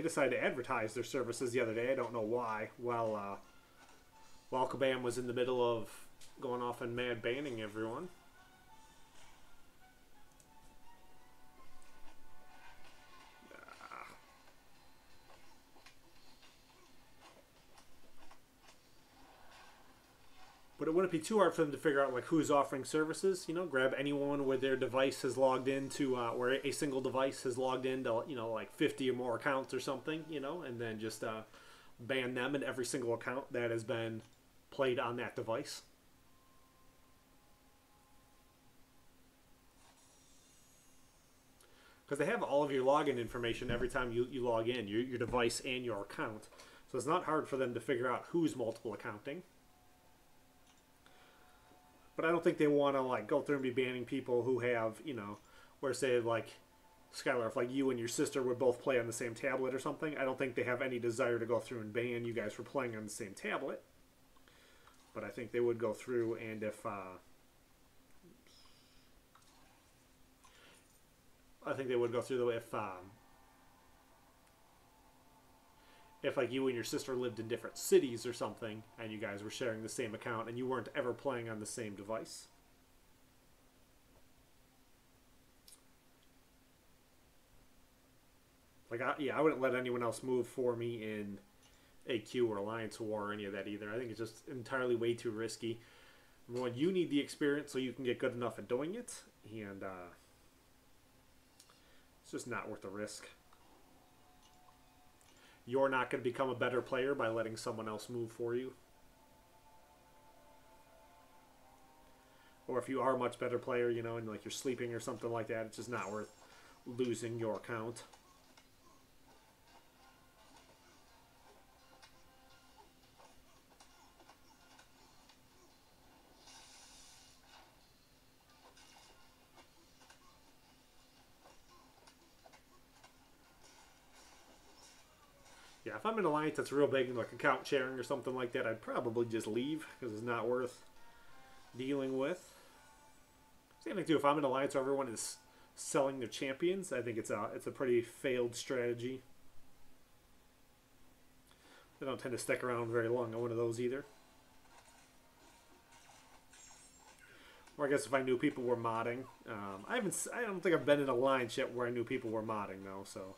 decided to advertise their services the other day. I don't know why. While Kabam was in the middle of going off and mad banning everyone. But it wouldn't be too hard for them to figure out like who's offering services. You know, grab anyone where their device has logged into, where a single device has logged into, you know, like 50 or more accounts or something. You know, and then just ban them in every single account that has been played on that device. Because they have all of your login information every time you log in, your device and your account. So it's not hard for them to figure out who's multiple accounting. But I don't think they want to like go through and be banning people who have, you know, where say like Skylar, if like you and your sister would both play on the same tablet or something, I don't think they have any desire to go through and ban you guys for playing on the same tablet. But I think they would go through, and if I think they would go through if like you and your sister lived in different cities or something, and you guys were sharing the same account, and you weren't ever playing on the same device. Like, I wouldn't let anyone else move for me in AQ or Alliance War or any of that either. I think it's just entirely way too risky. Number one, you need the experience so you can get good enough at doing it, and it's just not worth the risk. You're not going to become a better player by letting someone else move for you. Or if you are a much better player, you know, and like you're sleeping or something like that, it's just not worth losing your account. Yeah, if I'm in an alliance that's real big and like account sharing or something like that, I'd probably just leave because it's not worth dealing with. Same thing too. If I'm in an alliance where everyone is selling their champions, I think it's a pretty failed strategy. I don't tend to stick around very long on one of those either. Or I guess if I knew people were modding, I don't think I've been in an alliance yet where I knew people were modding though. So.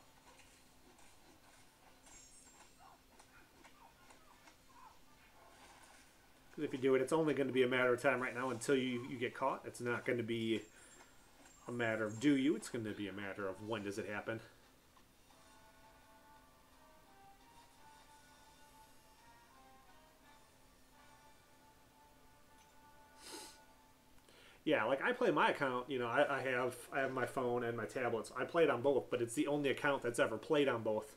If you do it, it's only going to be a matter of time right now until you get caught. It's not going to be a matter of do you. It's going to be a matter of when does it happen. Yeah, like I play my account, you know, I have my phone and my tablets. I play it on both, but it's the only account that's ever played on both.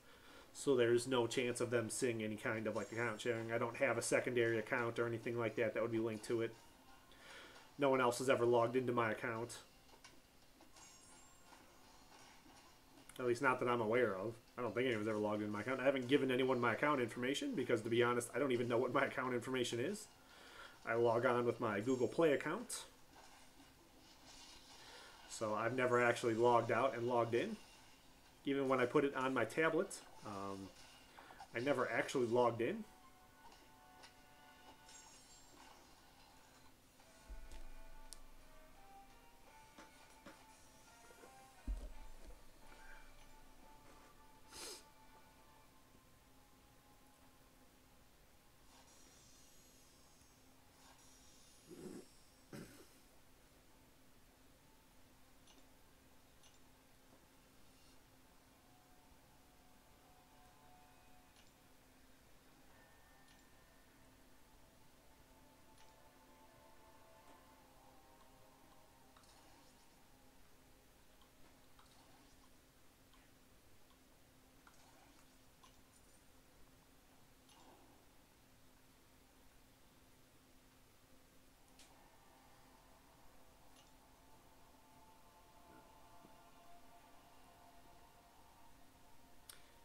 So there's no chance of them seeing any kind of like account sharing. I don't have a secondary account or anything like that that would be linked to it. No one else has ever logged into my account. At least not that I'm aware of. I don't think anyone's ever logged into my account. I haven't given anyone my account information because, to be honest, I don't even know what my account information is. I log on with my Google Play account. So I've never actually logged out and logged in. Even when I put it on my tablet, I never actually logged in.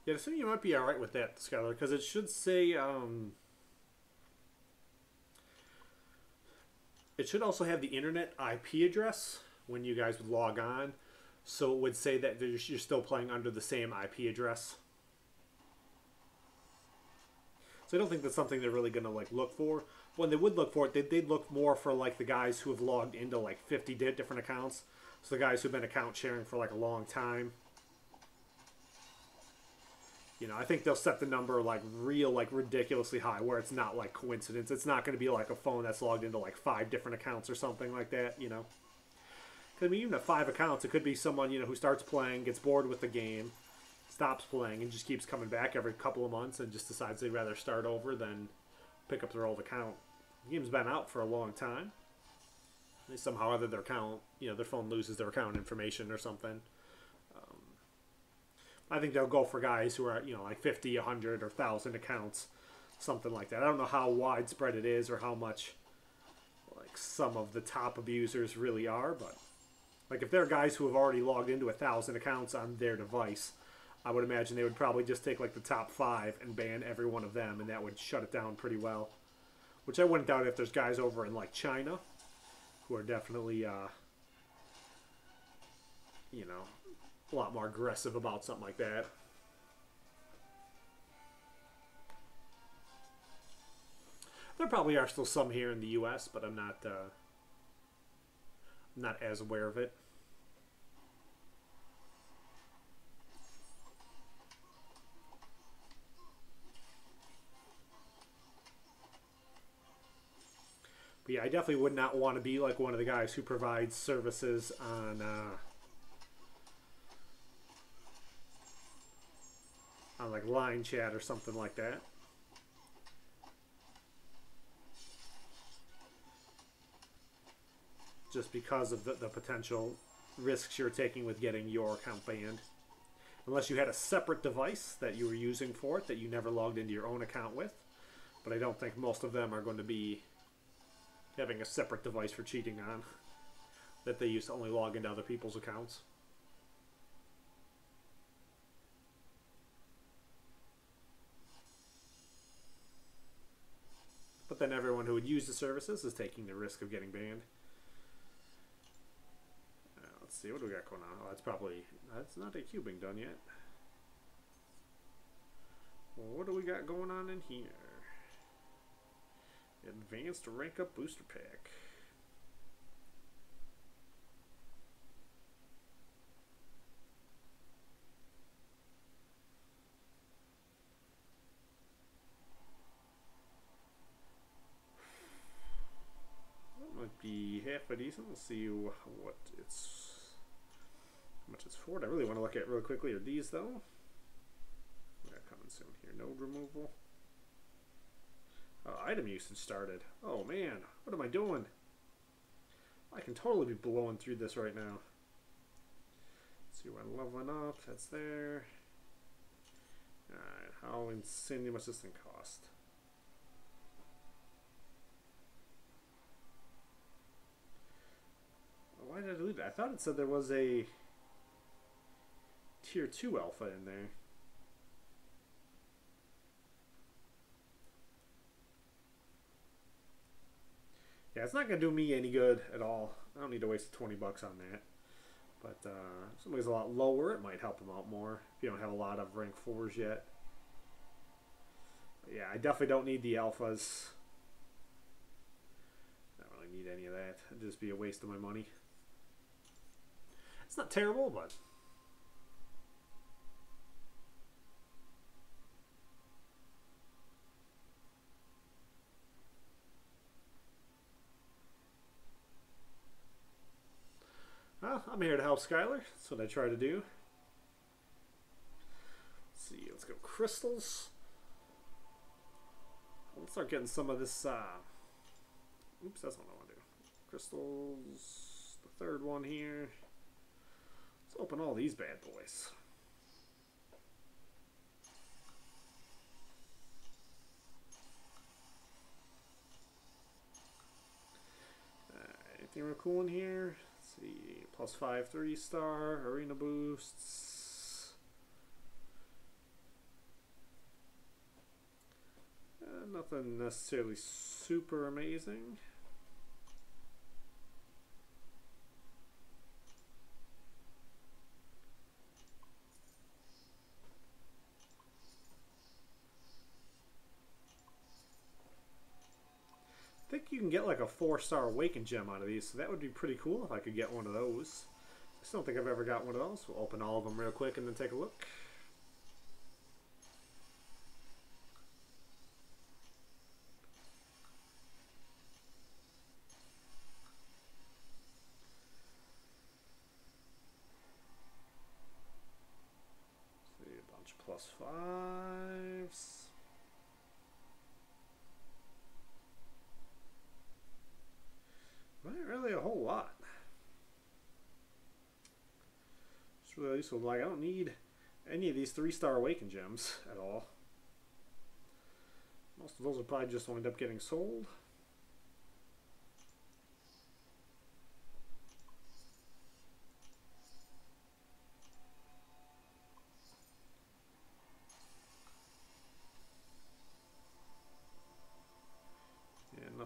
Yeah, I assume you might be alright with that, Skylar, because it should say, it should also have the internet IP address when you guys would log on. So it would say that you're still playing under the same IP address. So I don't think that's something they're really going to like look for. When they would look for it, they'd look more for like the guys who have logged into like 50 different accounts. So the guys who've been account sharing for like a long time. You know, I think they'll set the number like ridiculously high where it's not like coincidence. It's not going to be like a phone that's logged into like 5 different accounts or something like that, you know. Because I mean, even at 5 accounts, it could be someone, you know, who starts playing, gets bored with the game, stops playing, and just keeps coming back every couple of months and just decides they'd rather start over than pick up their old account. The game's been out for a long time. They somehow or other their account, you know, their phone loses their account information or something. I think they'll go for guys who are, you know, like 50, 100, or 1,000 accounts, something like that. I don't know how widespread it is or how much, like, some of the top abusers really are, but Like if there are guys who have already logged into 1,000 accounts on their device, I would imagine they would probably just take like the top 5 and ban every one of them, and that would shut it down pretty well. Which I wouldn't doubt if there's guys over in like China who are definitely, you know, a lot more aggressive about something like that. There probably are still some here in the U.S., but I'm not as aware of it. But yeah, I definitely would not want to be like one of the guys who provides services on like line chat or something like that. Just because of the potential risks you're taking with getting your account banned. Unless you had a separate device that you were using for it that you never logged into your own account with. But I don't think most of them are going to be having a separate device for cheating on that they use to only log into other people's accounts. But then everyone who would use the services is taking the risk of getting banned. Let's see, what do we got going on? Oh, that's not a cubing done yet. Well, what do we got going on in here? Advanced rank up booster pack. That might be half a decent. Let's see what it's. How much it's for. What I really want to look at real quickly are these though. We got coming soon here. Node removal. Item usage started. Oh man, what am I doing? I can totally be blowing through this right now. Let's see, we're leveling up. That's there. Alright, how insanely much this thing cost? Why did I delete it? I thought it said there was a Tier 2 alpha in there. Yeah, it's not going to do me any good at all. I don't need to waste 20 bucks on that. But if somebody's a lot lower, it might help them out more if you don't have a lot of rank 4s yet. But yeah, I definitely don't need the alphas. I don't really need any of that. It'd just be a waste of my money. It's not terrible, but... Well, I'm here to help Skylar. That's what I try to do. Let's see, let's go crystals. Let's start getting some of this, oops, that's not what I want to do. Crystals, the third one here. Let's open all these bad boys. Anything real cool in here? Let's see, +5 3-star, arena boosts. Nothing necessarily super amazing. I think you can get like a 4-star awakened gem out of these, so that would be pretty cool if I could get one of those. I still don't think I've ever got one of those. We'll open all of them real quick and then take a look. See, a bunch of +5s. Not really a whole lot. It's really useful. Like, I don't need any of these 3-star awakened gems at all. Most of those will probably just wind up getting sold.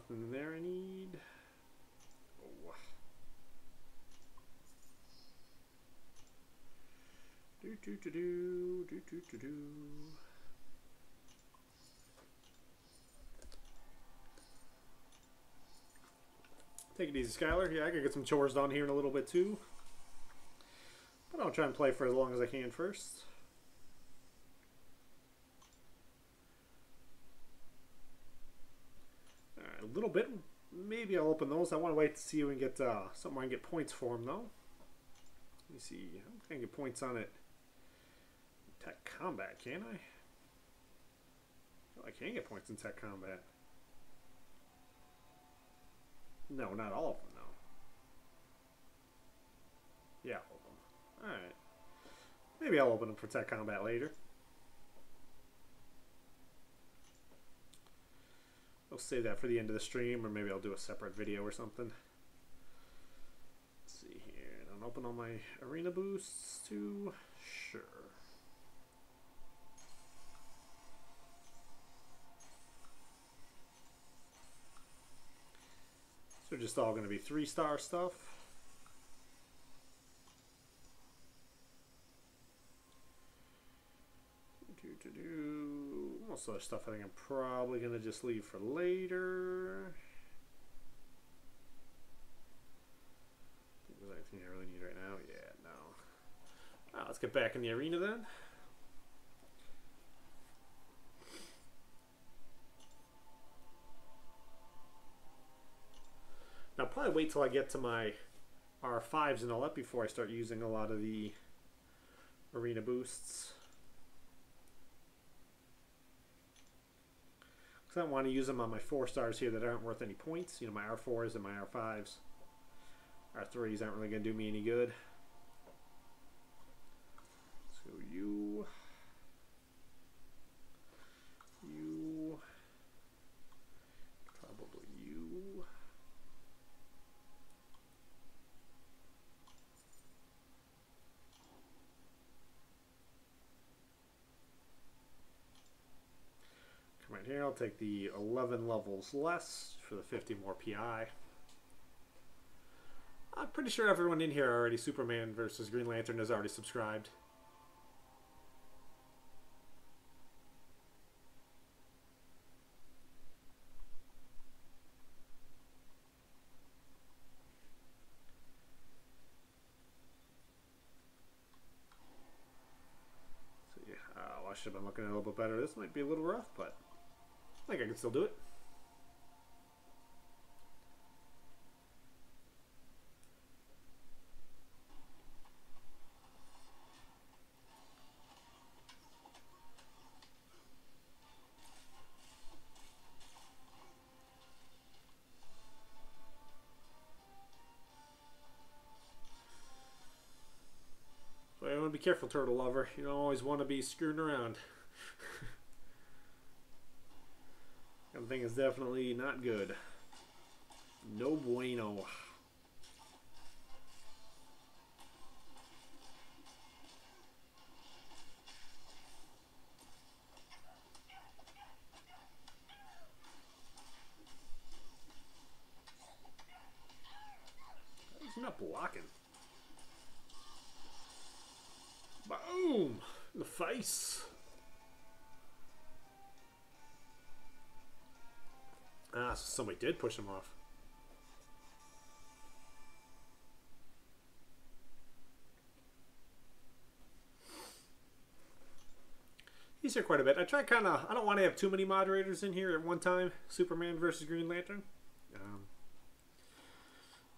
nothing there I need. Oh. Do. Take it easy, Skylar. Yeah, I gotta get some chores done here in a little bit too. But I'll try and play for as long as I can first. Alright, a little bit. Maybe I'll open those. I want to wait to see if we can get something where I can get points for them, though. Let me see. I can get points on it. Tech Combat, can I? Oh, I can get points in Tech Combat. No, not all of them, no. Yeah, all of them. Alright. Maybe I'll open them for Tech Combat later. I'll save that for the end of the stream, or maybe I'll do a separate video or something. Let's see here. Don't open all my arena boosts too. Sure. So just all going to be 3-star stuff. Most other stuff I think I'm probably going to just leave for later. Is there anything I really need right now? Yeah, no. Let's get back in the arena then. Now, I'll probably wait till I get to my R5s and all that before I start using a lot of the arena boosts. Because I don't want to use them on my 4-stars here that aren't worth any points. You know, my R4s and my R5s. R3s aren't really going to do me any good. So you... Probably you... Right here, I'll take the 11 levels less for the 50 more PI. I'm pretty sure everyone in here already Superman versus Green Lantern has already subscribed. So yeah, I should have been looking at it a little bit better. This might be a little rough, but I think I can still do it. So I want to be careful, turtle lover. You don't always want to be screwing around. That thing is definitely not good. No bueno. He's not blocking. Boom! In the face. Ah, so somebody did push him off. He's here quite a bit. I try I don't want to have too many moderators in here at one time. Superman versus Green Lantern.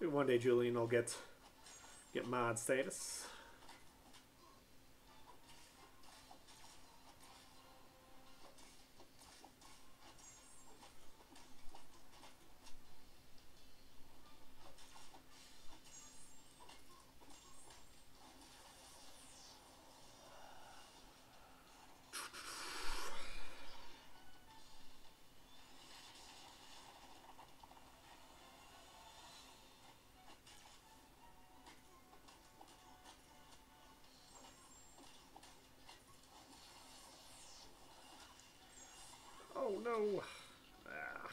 Maybe one day Julian will get mod status. Oh no! Ah.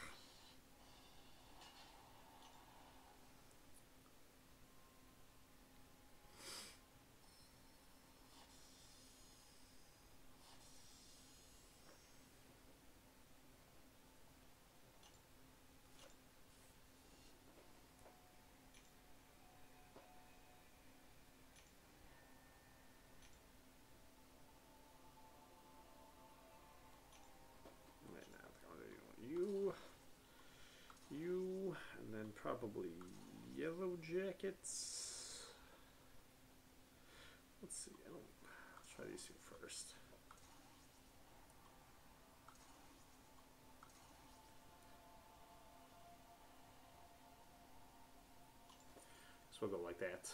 Probably yellow jackets. Let's see. Let's try these two first. So we'll go like that.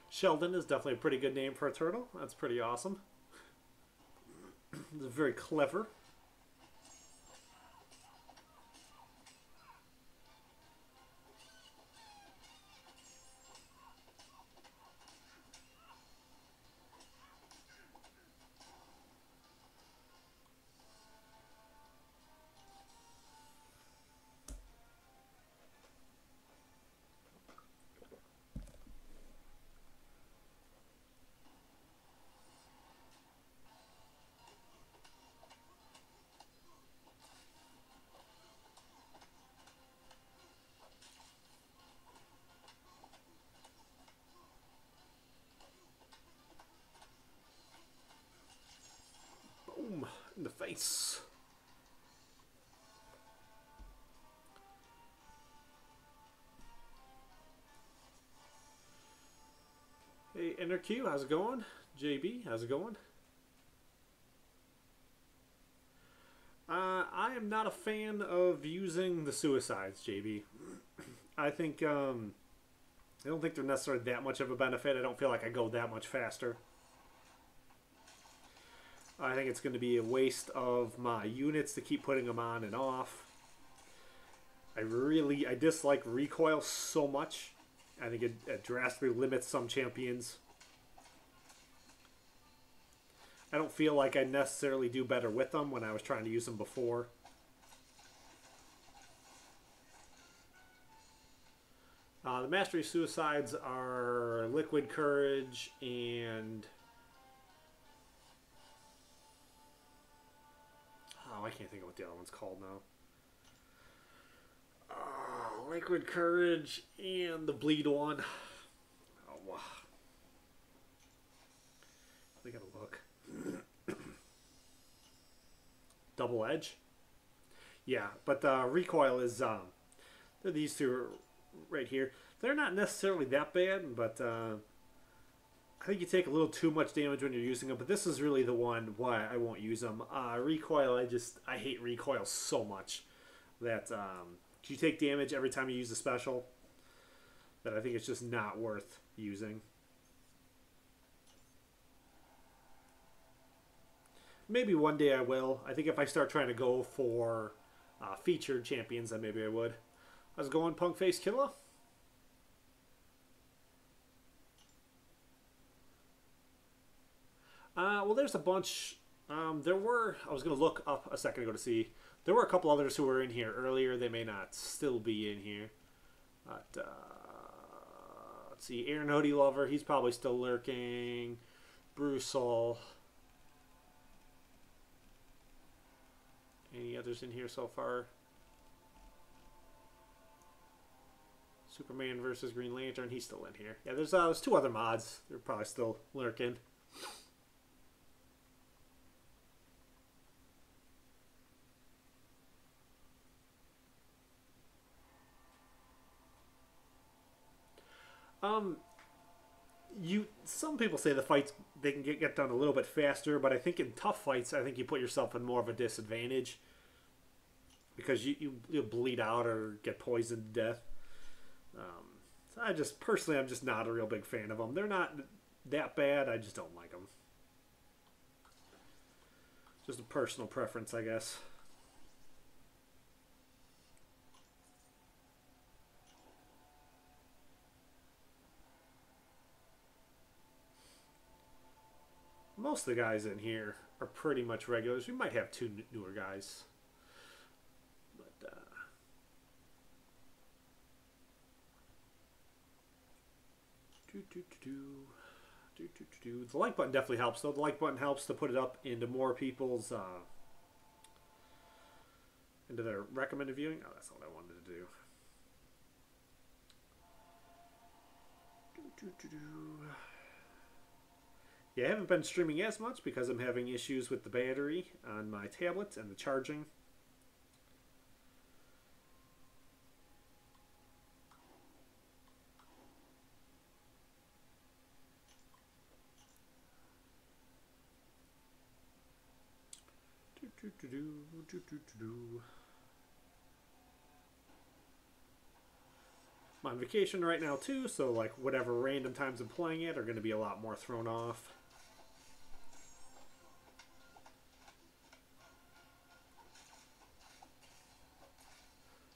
Sheldon is definitely a pretty good name for a turtle. That's pretty awesome. It's very clever. Boom, in the face. Hey, NRQ, how's it going? JB, how's it going? I am not a fan of using the suicides, JB. I think, I don't think they're necessarily that much of a benefit. I don't feel like I go that much faster. I think it's going to be a waste of my units to keep putting them on and off. I dislike recoil so much. I think it drastically limits some champions. I don't feel like I necessarily do better with them when I was trying to use them before. The Mastery Suicides are Liquid Courage and... Oh, I can't think of what the other one's called now. Liquid Courage and the Bleed one. Oh, wow. We gotta look. Double Edge? Yeah, but recoil is, they're these two right here. They're not necessarily that bad, but I think you take a little too much damage when you're using them, but this is really the one why I won't use them. Recoil, I hate recoil so much that you take damage every time you use a special that I think it's just not worth using. Maybe one day I will. I think if I start trying to go for featured champions, then maybe I would. How's it going, Punk Face Killer? Well, there's a bunch. I was going to look up a second ago to see. There were a couple others who were in here earlier. They may not still be in here. But, let's see. Aaron Hoodie Lover, he's probably still lurking. Bruce-all. Any others in here so far? Superman versus Green Lantern, he's still in here. Yeah, there's two other mods. They're probably still lurking. Some people say the fights they can get done a little bit faster, but I think in tough fights, I think you put yourself in more of a disadvantage because you'll bleed out or get poisoned to death. So I'm just not a real big fan of them. They're not that bad. I just don't like them. Just a personal preference, I guess. Most of the guys in here are pretty much regulars. We might have two newer guys. But, The like button definitely helps, though. The like button helps to put it up into more people's into their recommended viewing. Oh, that's not what I wanted to do. Yeah, I haven't been streaming as much because I'm having issues with the battery on my tablet and the charging. I'm on vacation right now too, so like whatever random times I'm playing it are going to be a lot more thrown off.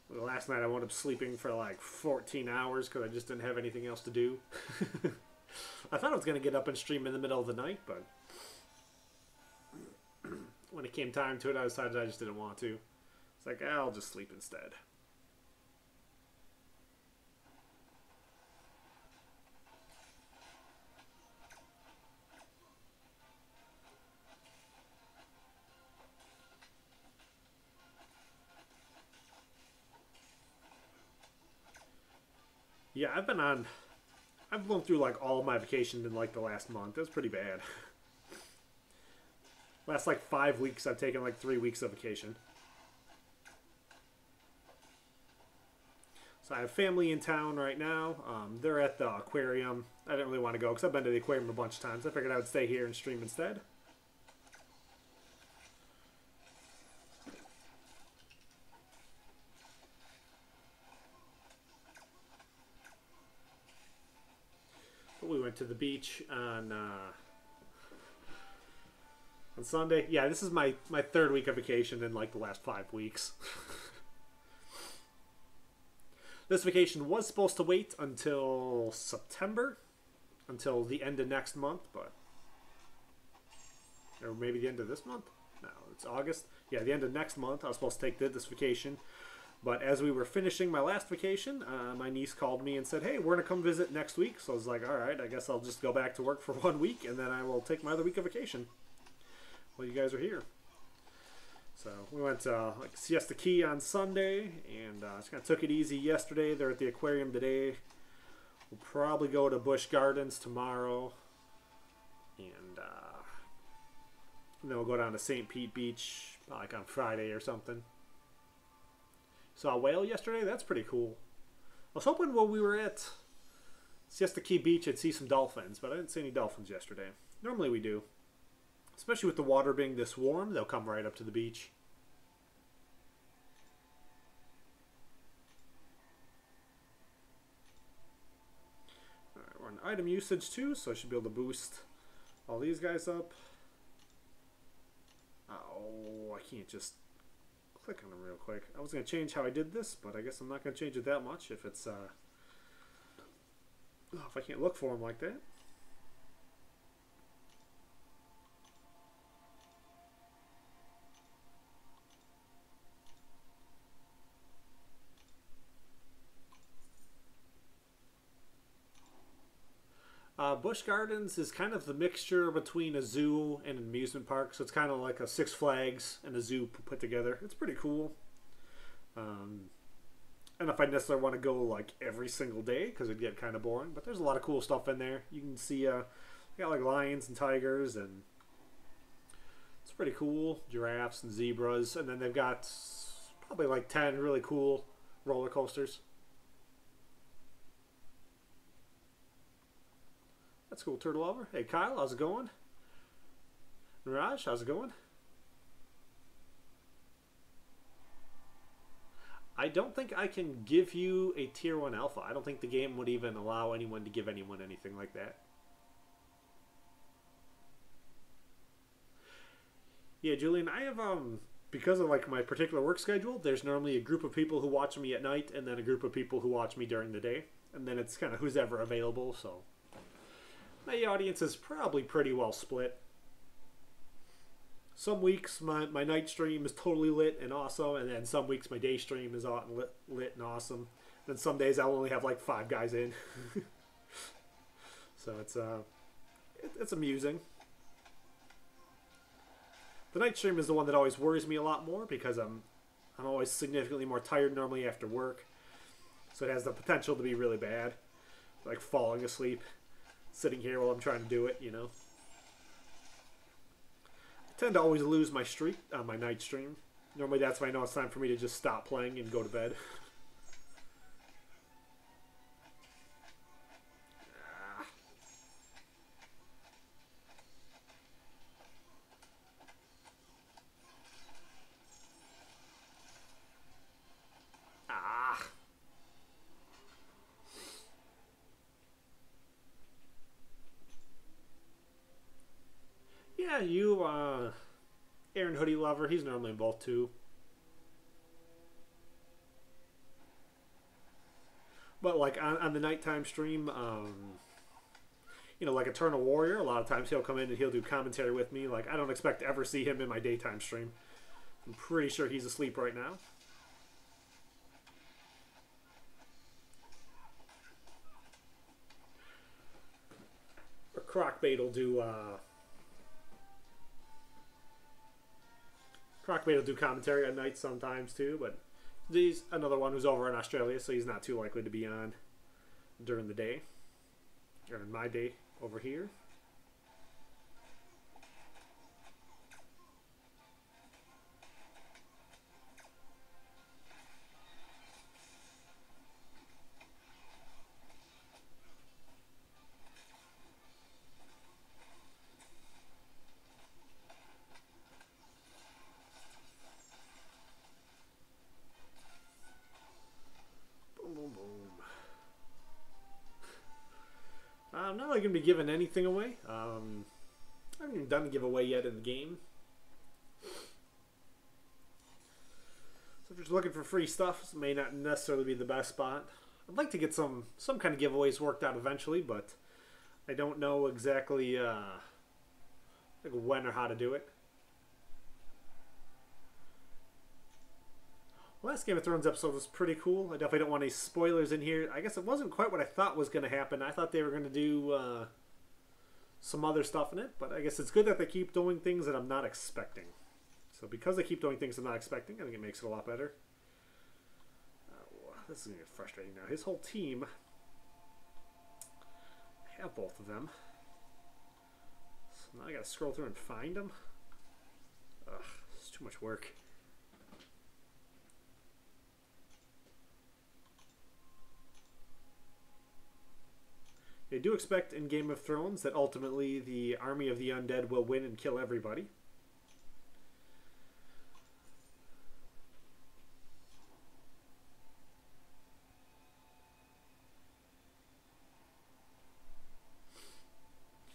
Last night I wound up sleeping for like 14 hours because I just didn't have anything else to do. I thought I was going to get up and stream in the middle of the night, but when it came time to it, I decided I just didn't want to. It's like, I'll just sleep instead. Yeah, I've blown through like all of my vacation in like the last month. That's pretty bad. Last like 5 weeks, I've taken like 3 weeks of vacation. So I have family in town right now. They're at the aquarium. I didn't really want to go because I've been to the aquarium a bunch of times. I figured I would stay here and stream instead. But we went to the beach on Sunday. Yeah, this is my third week of vacation in like the last 5 weeks. This vacation was supposed to wait until September, until the end of next month, but or maybe the end of this month? No, it's August. Yeah, the end of next month. I was supposed to take this vacation, but as we were finishing my last vacation, my niece called me and said, hey, we're going to come visit next week. So I was like, all right, I guess I'll just go back to work for 1 week, and then I will take my other week of vacation while you guys are here. So we went to like Siesta Key on Sunday, and just kind of took it easy yesterday. They're at the aquarium today. We'll probably go to Busch Gardens tomorrow, and then we'll go down to St. Pete Beach like on Friday or something. Saw a whale yesterday. That's pretty cool. I was hoping while we were at Siesta Key Beach I'd see some dolphins, but I didn't see any dolphins yesterday. Normally we do. Especially with the water being this warm, they'll come right up to the beach. Alright, we're on item usage too, so I should be able to boost all these guys up. Oh, I can't just click on them real quick. I was going to change how I did this, but I guess I'm not going to change it that much if it's, if I can't look for them like that. Busch Gardens is kind of the mixture between a zoo and an amusement park, so it's kind of like a Six Flags and a zoo put together. It's pretty cool. And if I necessarily want to go like every single day, because it'd get kind of boring, but there's a lot of cool stuff in there. You can see, they got like lions and tigers, and it's pretty cool. Giraffes and zebras, and then they've got probably like 10 really cool roller coasters. That's cool, Turtle Lover. Hey, Kyle, how's it going? Mirage, how's it going? I don't think I can give you a Tier 1 Alpha. I don't think the game would even allow anyone to give anyone anything like that. Yeah, Julian, I have, because of like my particular work schedule, there's normally a group of people who watch me at night and then a group of people who watch me during the day. And then it's kind of who's ever available, so my audience is probably pretty well split. Some weeks my night stream is totally lit and awesome, and then some weeks my day stream is lit and awesome. Then some days I'll only have like 5 guys in. So it's amusing. The night stream is the one that always worries me a lot more because I'm always significantly more tired normally after work. So it has the potential to be really bad. Like falling asleep, sitting here while I'm trying to do it, you know. I tend to always lose my streak on my night stream. Normally that's when I know it's time for me to just stop playing and go to bed. Yeah, you, Aaron Hoodie Lover, he's normally involved too. But like on the nighttime stream, you know, like Eternal Warrior, a lot of times he'll come in and he'll do commentary with me. Like, I don't expect to ever see him in my daytime stream. I'm pretty sure he's asleep right now. Or Crocbait will do, Crocbait will do commentary at night sometimes too, but he's another one who's over in Australia, so he's not too likely to be on during the day. Or in my day over here. I'm not really going to be giving anything away. I haven't even done a giveaway yet in the game. So if you're just looking for free stuff, this may not necessarily be the best spot. I'd like to get some kind of giveaways worked out eventually, but I don't know exactly like when or how to do it. Last Game of Thrones episode was pretty cool. I definitely don't want any spoilers in here. I guess it wasn't quite what I thought was going to happen. I thought they were going to do some other stuff in it, but I guess it's good that they keep doing things that I'm not expecting. So because they keep doing things I'm not expecting, I think it makes it a lot better. This is going to get frustrating now. His whole team, I have both of them. So now I got to scroll through and find them. Ugh, it's too much work. They do expect in Game of Thrones that ultimately the army of the undead will win and kill everybody.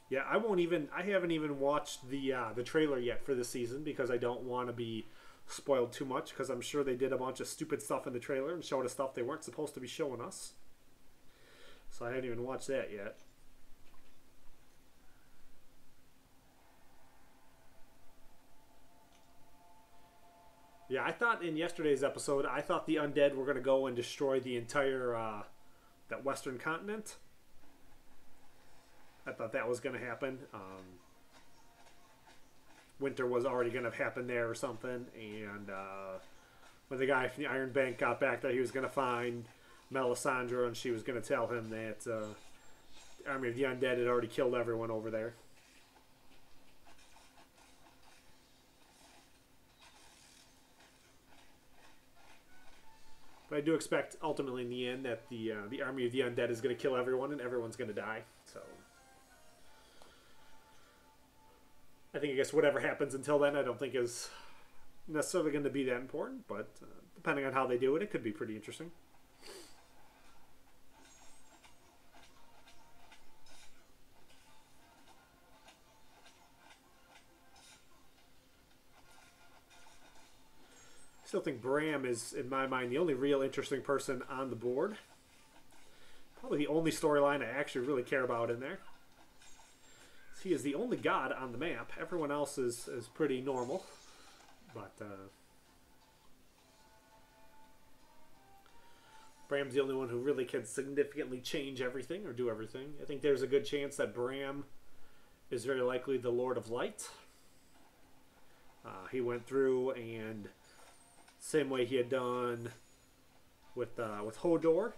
Yeah, I haven't even watched the trailer yet for this season because I don't want to be spoiled too much because I'm sure they did a bunch of stupid stuff in the trailer and showed us stuff they weren't supposed to be showing us. So I haven't even watched that yet. Yeah, I thought in yesterday's episode, I thought the undead were going to go and destroy the entire, that western continent. I thought that was going to happen. Winter was already going to happen there or something. And when the guy from the Iron Bank got back there, he was going to find Melisandre, and she was going to tell him that the army of the undead had already killed everyone over there. But I do expect ultimately in the end that the army of the undead is going to kill everyone and everyone's going to die. So I guess whatever happens until then, I don't think is necessarily going to be that important. But depending on how they do it, it could be pretty interesting. I still think Bram is, in my mind, the only real interesting person on the board. Probably the only storyline I actually really care about in there. He is the only god on the map. Everyone else is pretty normal. But Bram's the only one who really can significantly change everything or do everything. I think there's a good chance that Bram is very likely the Lord of Light. He went through and same way he had done with Hodor.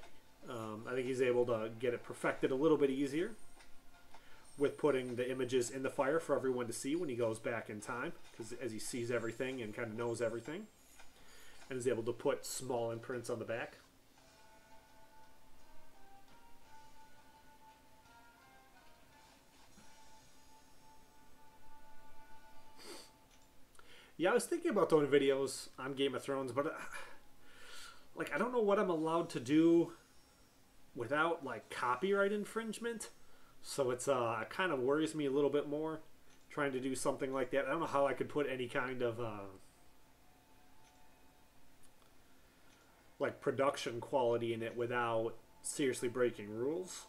I think he's able to get it perfected a little bit easier with putting the images in the fire for everyone to see when he goes back in time, because as he sees everything and kind of knows everything, and is able to put small imprints on the back. Yeah, I was thinking about doing videos on Game of Thrones, but like I don't know what I'm allowed to do without like copyright infringement. So it's it kind of worries me a little bit more trying to do something like that. I don't know how I could put any kind of like production quality in it without seriously breaking rules.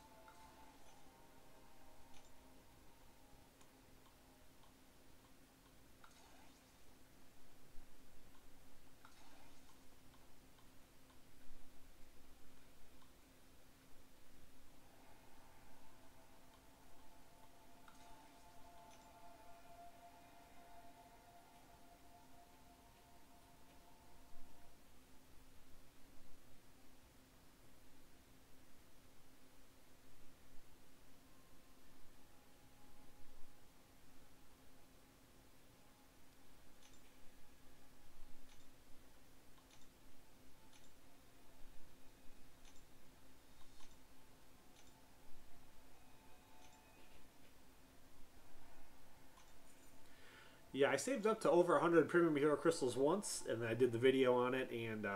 Yeah, I saved up to over 100 premium hero crystals once, and then I did the video on it, and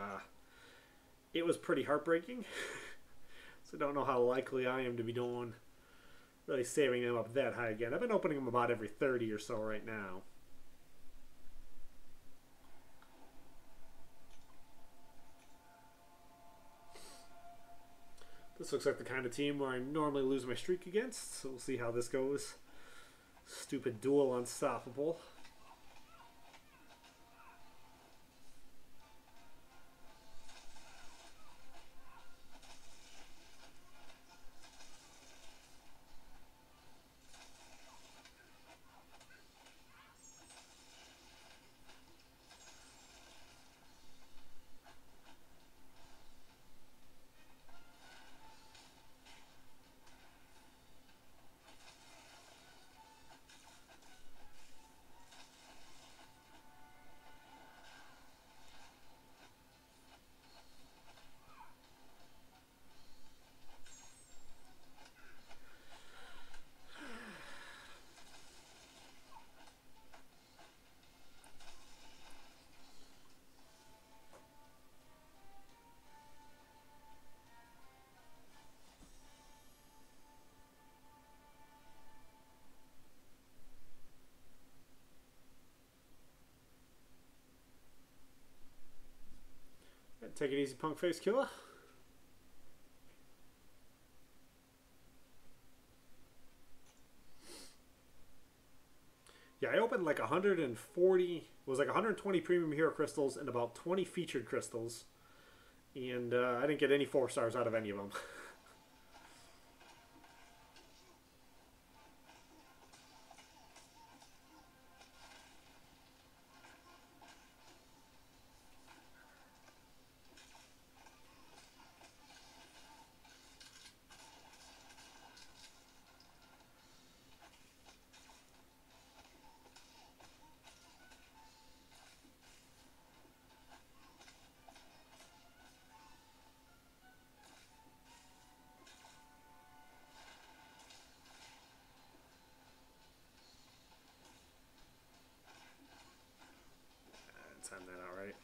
it was pretty heartbreaking. So I don't know how likely I am to be doing really saving them up that high again. I've been opening them about every 30 or so right now. This looks like the kind of team where I normally lose my streak against, so we'll see how this goes. Stupid duel unstoppable. Take it easy, punk face killer. Yeah, I opened like 140, it was like 120 premium hero crystals and about 20 featured crystals. And I didn't get any 4 stars out of any of them. Time that out right.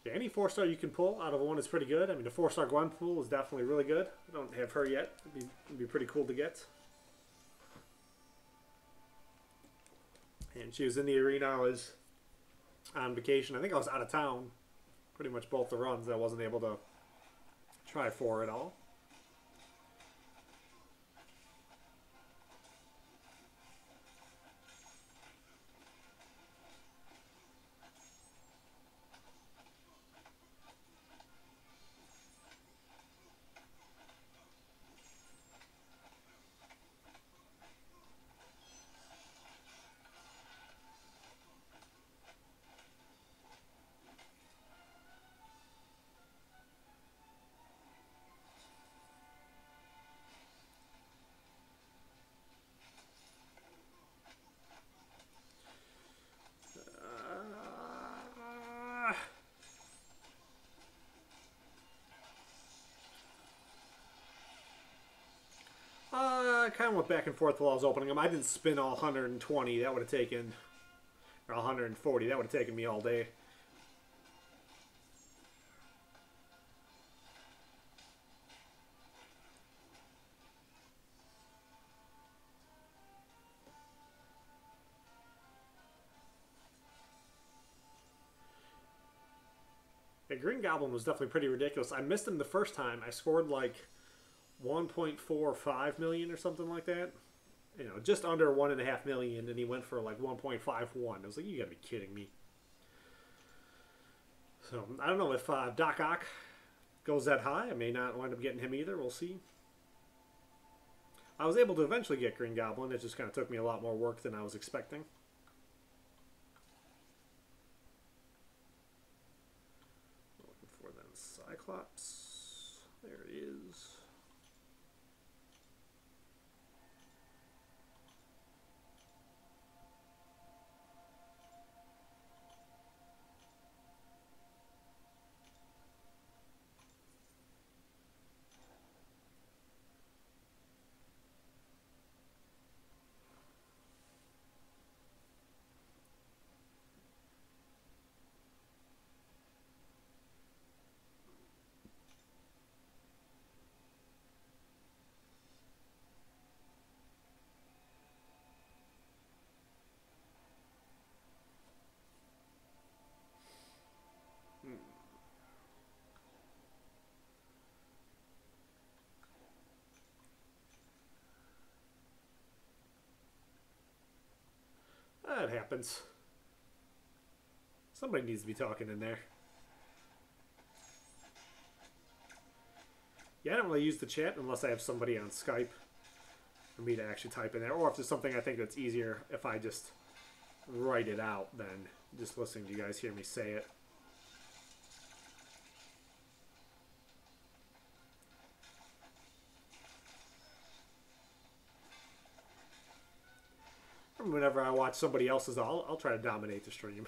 Yeah, any 4-star you can pull out of one is pretty good. I mean, the 4-star Gwenpool is definitely really good. I don't have her yet. It'd be pretty cool to get. And she was in the arena. I was on vacation. I think I was out of town pretty much both the runs. I wasn't able to try 4 at all. I kind of went back and forth while I was opening them. I didn't spin all 120. That would have taken, or 140. That would have taken me all day. The Green Goblin was definitely pretty ridiculous. I missed him the first time. I scored like 1.45 million or something like that. You know, just under 1.5 million, and he went for like 1.51. I was like, you gotta be kidding me. So I don't know if Doc Ock goes that high. I may not wind up getting him either. We'll see. I was able to eventually get Green Goblin. It just kind of took me a lot more work than I was expecting. Looking for then Cyclops. There it is. That happens. Somebody needs to be talking in there. Yeah, I don't really use the chat unless I have somebody on Skype for me to actually type in there. Or if there's something I think that's easier if I just write it out than just listening to you guys hear me say it. Whenever I watch somebody else's, I'll try to dominate the stream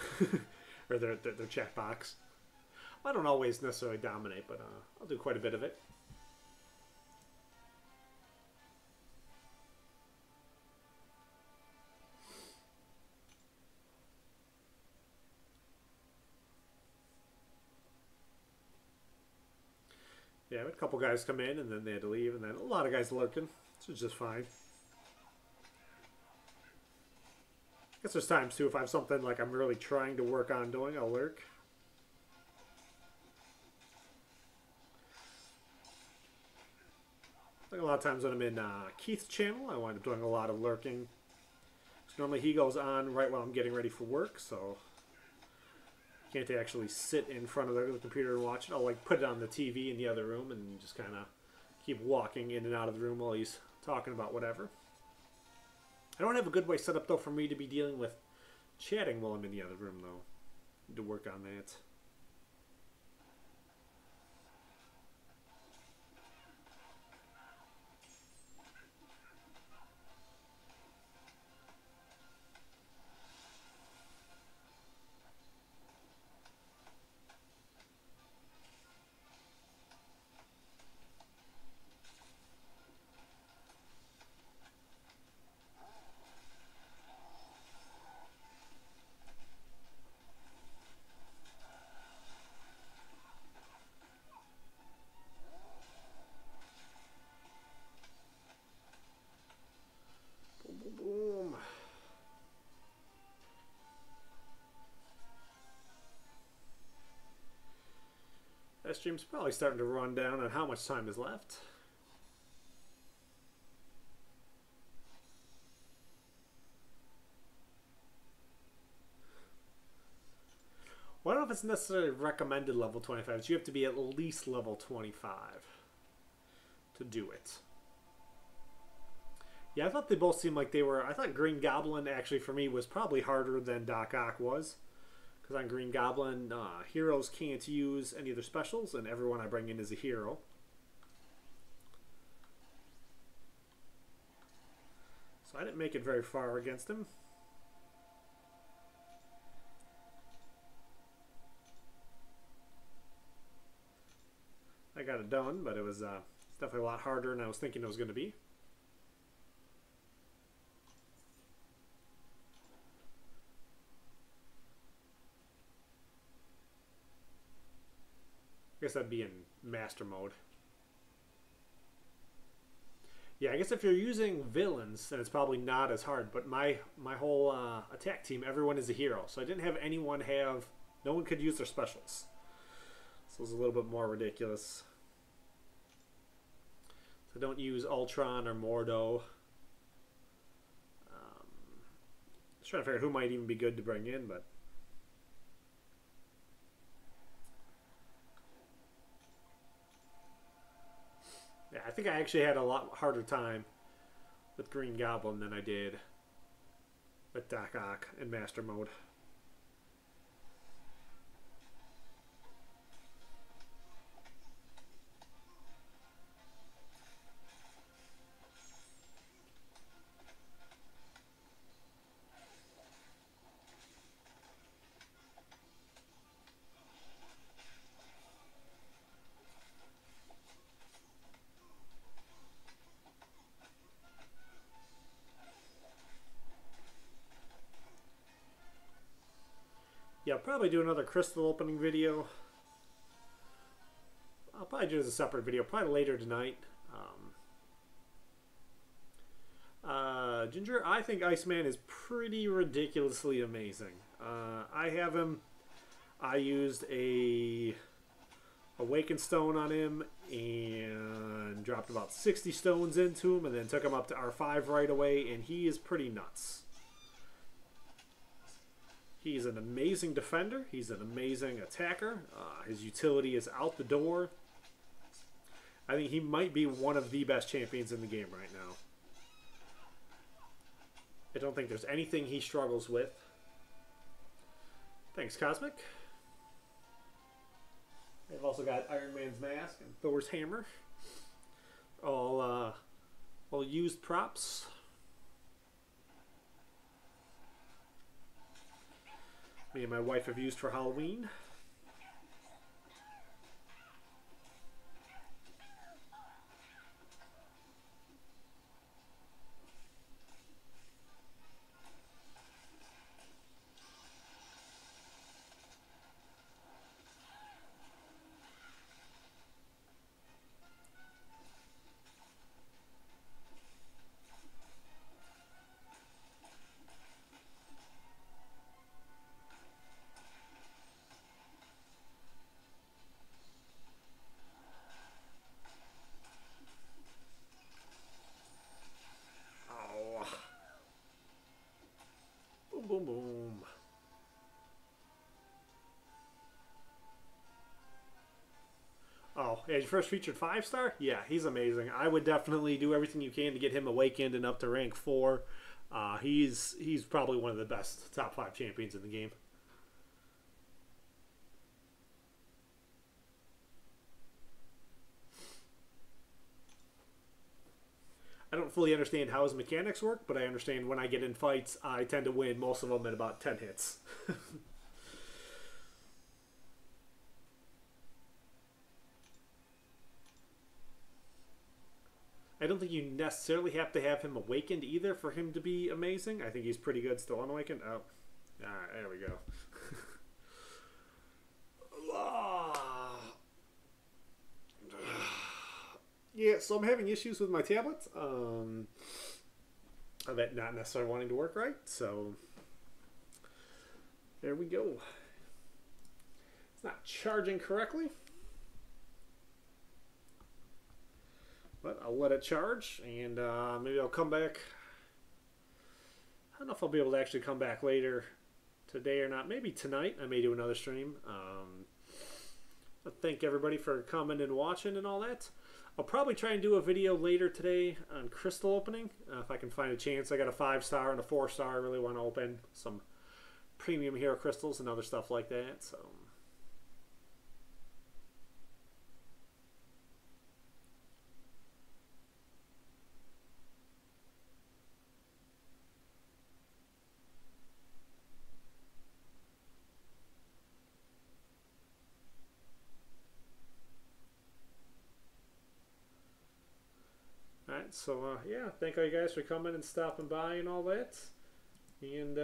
or their chat box. I don't always necessarily dominate, but I'll do quite a bit of it. Yeah, I had a couple guys come in and then they had to leave, and then a lot of guys lurking, which is just fine. I guess there's times too, if I have something like I'm really trying to work on doing, I'll lurk. Like a lot of times when I'm in Keith's channel, I wind up doing a lot of lurking. So normally he goes on right while I'm getting ready for work, so I can't actually sit in front of the computer and watch it. I'll like put it on the TV in the other room and just kind of keep walking in and out of the room while he's talking about whatever. I don't have a good way set up, though, for me to be dealing with chatting while I'm in the other room, though. Need to work on that. stream's probably starting to run down on how much time is left. Well, I don't know if it's necessarily recommended level 25. So you have to be at least level 25 to do it. Yeah, I thought they both seemed like they were... I thought Green Goblin, actually, for me, was probably harder than Doc Ock was. Because on Green Goblin, heroes can't use any of their specials, and everyone I bring in is a hero. So I didn't make it very far against him. I got it done, but it was definitely a lot harder than I was thinking it was going to be. I guess that'd be in master mode. Yeah, I guess if you're using villains, then it's probably not as hard. But my whole attack team, everyone is a hero. So I didn't have anyone have... No one could use their specials. So it was a little bit more ridiculous. So don't use Ultron or Mordo. Just trying to figure out who might even be good to bring in, but... Yeah, I think I actually had a lot harder time with Green Goblin than I did with Doc Ock in Master Mode. Yeah, I'll probably do another crystal opening video. I'll probably do it as a separate video, probably later tonight. Ginger, I think Iceman is pretty ridiculously amazing. I have him. I used a Awakened Stone on him and dropped about 60 stones into him and then took him up to R5 right away, and he is pretty nuts. He's an amazing defender. He's an amazing attacker. His utility is out the door. I think he might be one of the best champions in the game right now. I don't think there's anything he struggles with. Thanks, Cosmic. I've also got Iron Man's mask and Thor's hammer. All used props. Me and my wife have used for Halloween. Boom, boom. Oh, yeah, you first featured 5-star? Yeah, he's amazing. I would definitely do everything you can to get him awakened and up to rank 4. He's probably one of the best top 5 champions in the game. I don't fully understand how his mechanics work, but I understand when I get in fights, I tend to win most of them in about 10 hits. I don't think you necessarily have to have him awakened either for him to be amazing. I think he's pretty good still unawakened. Oh, alright, there we go. Yeah, so I'm having issues with my tablet. Of it not necessarily wanting to work right, so there we go. It's not charging correctly. But I'll let it charge, and maybe I'll come back. I don't know if I'll be able to actually come back later today or not. Maybe tonight I may do another stream. I thank everybody for coming and watching and all that. I'll probably try and do a video later today on crystal opening, if I can find a chance. I got a 5-star and a 4-star I really want to open. Some premium hero crystals and other stuff like that. So alright, so yeah, thank all you guys for coming and stopping by and all that. And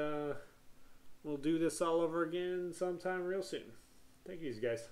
we'll do this all over again sometime real soon. Thank you guys.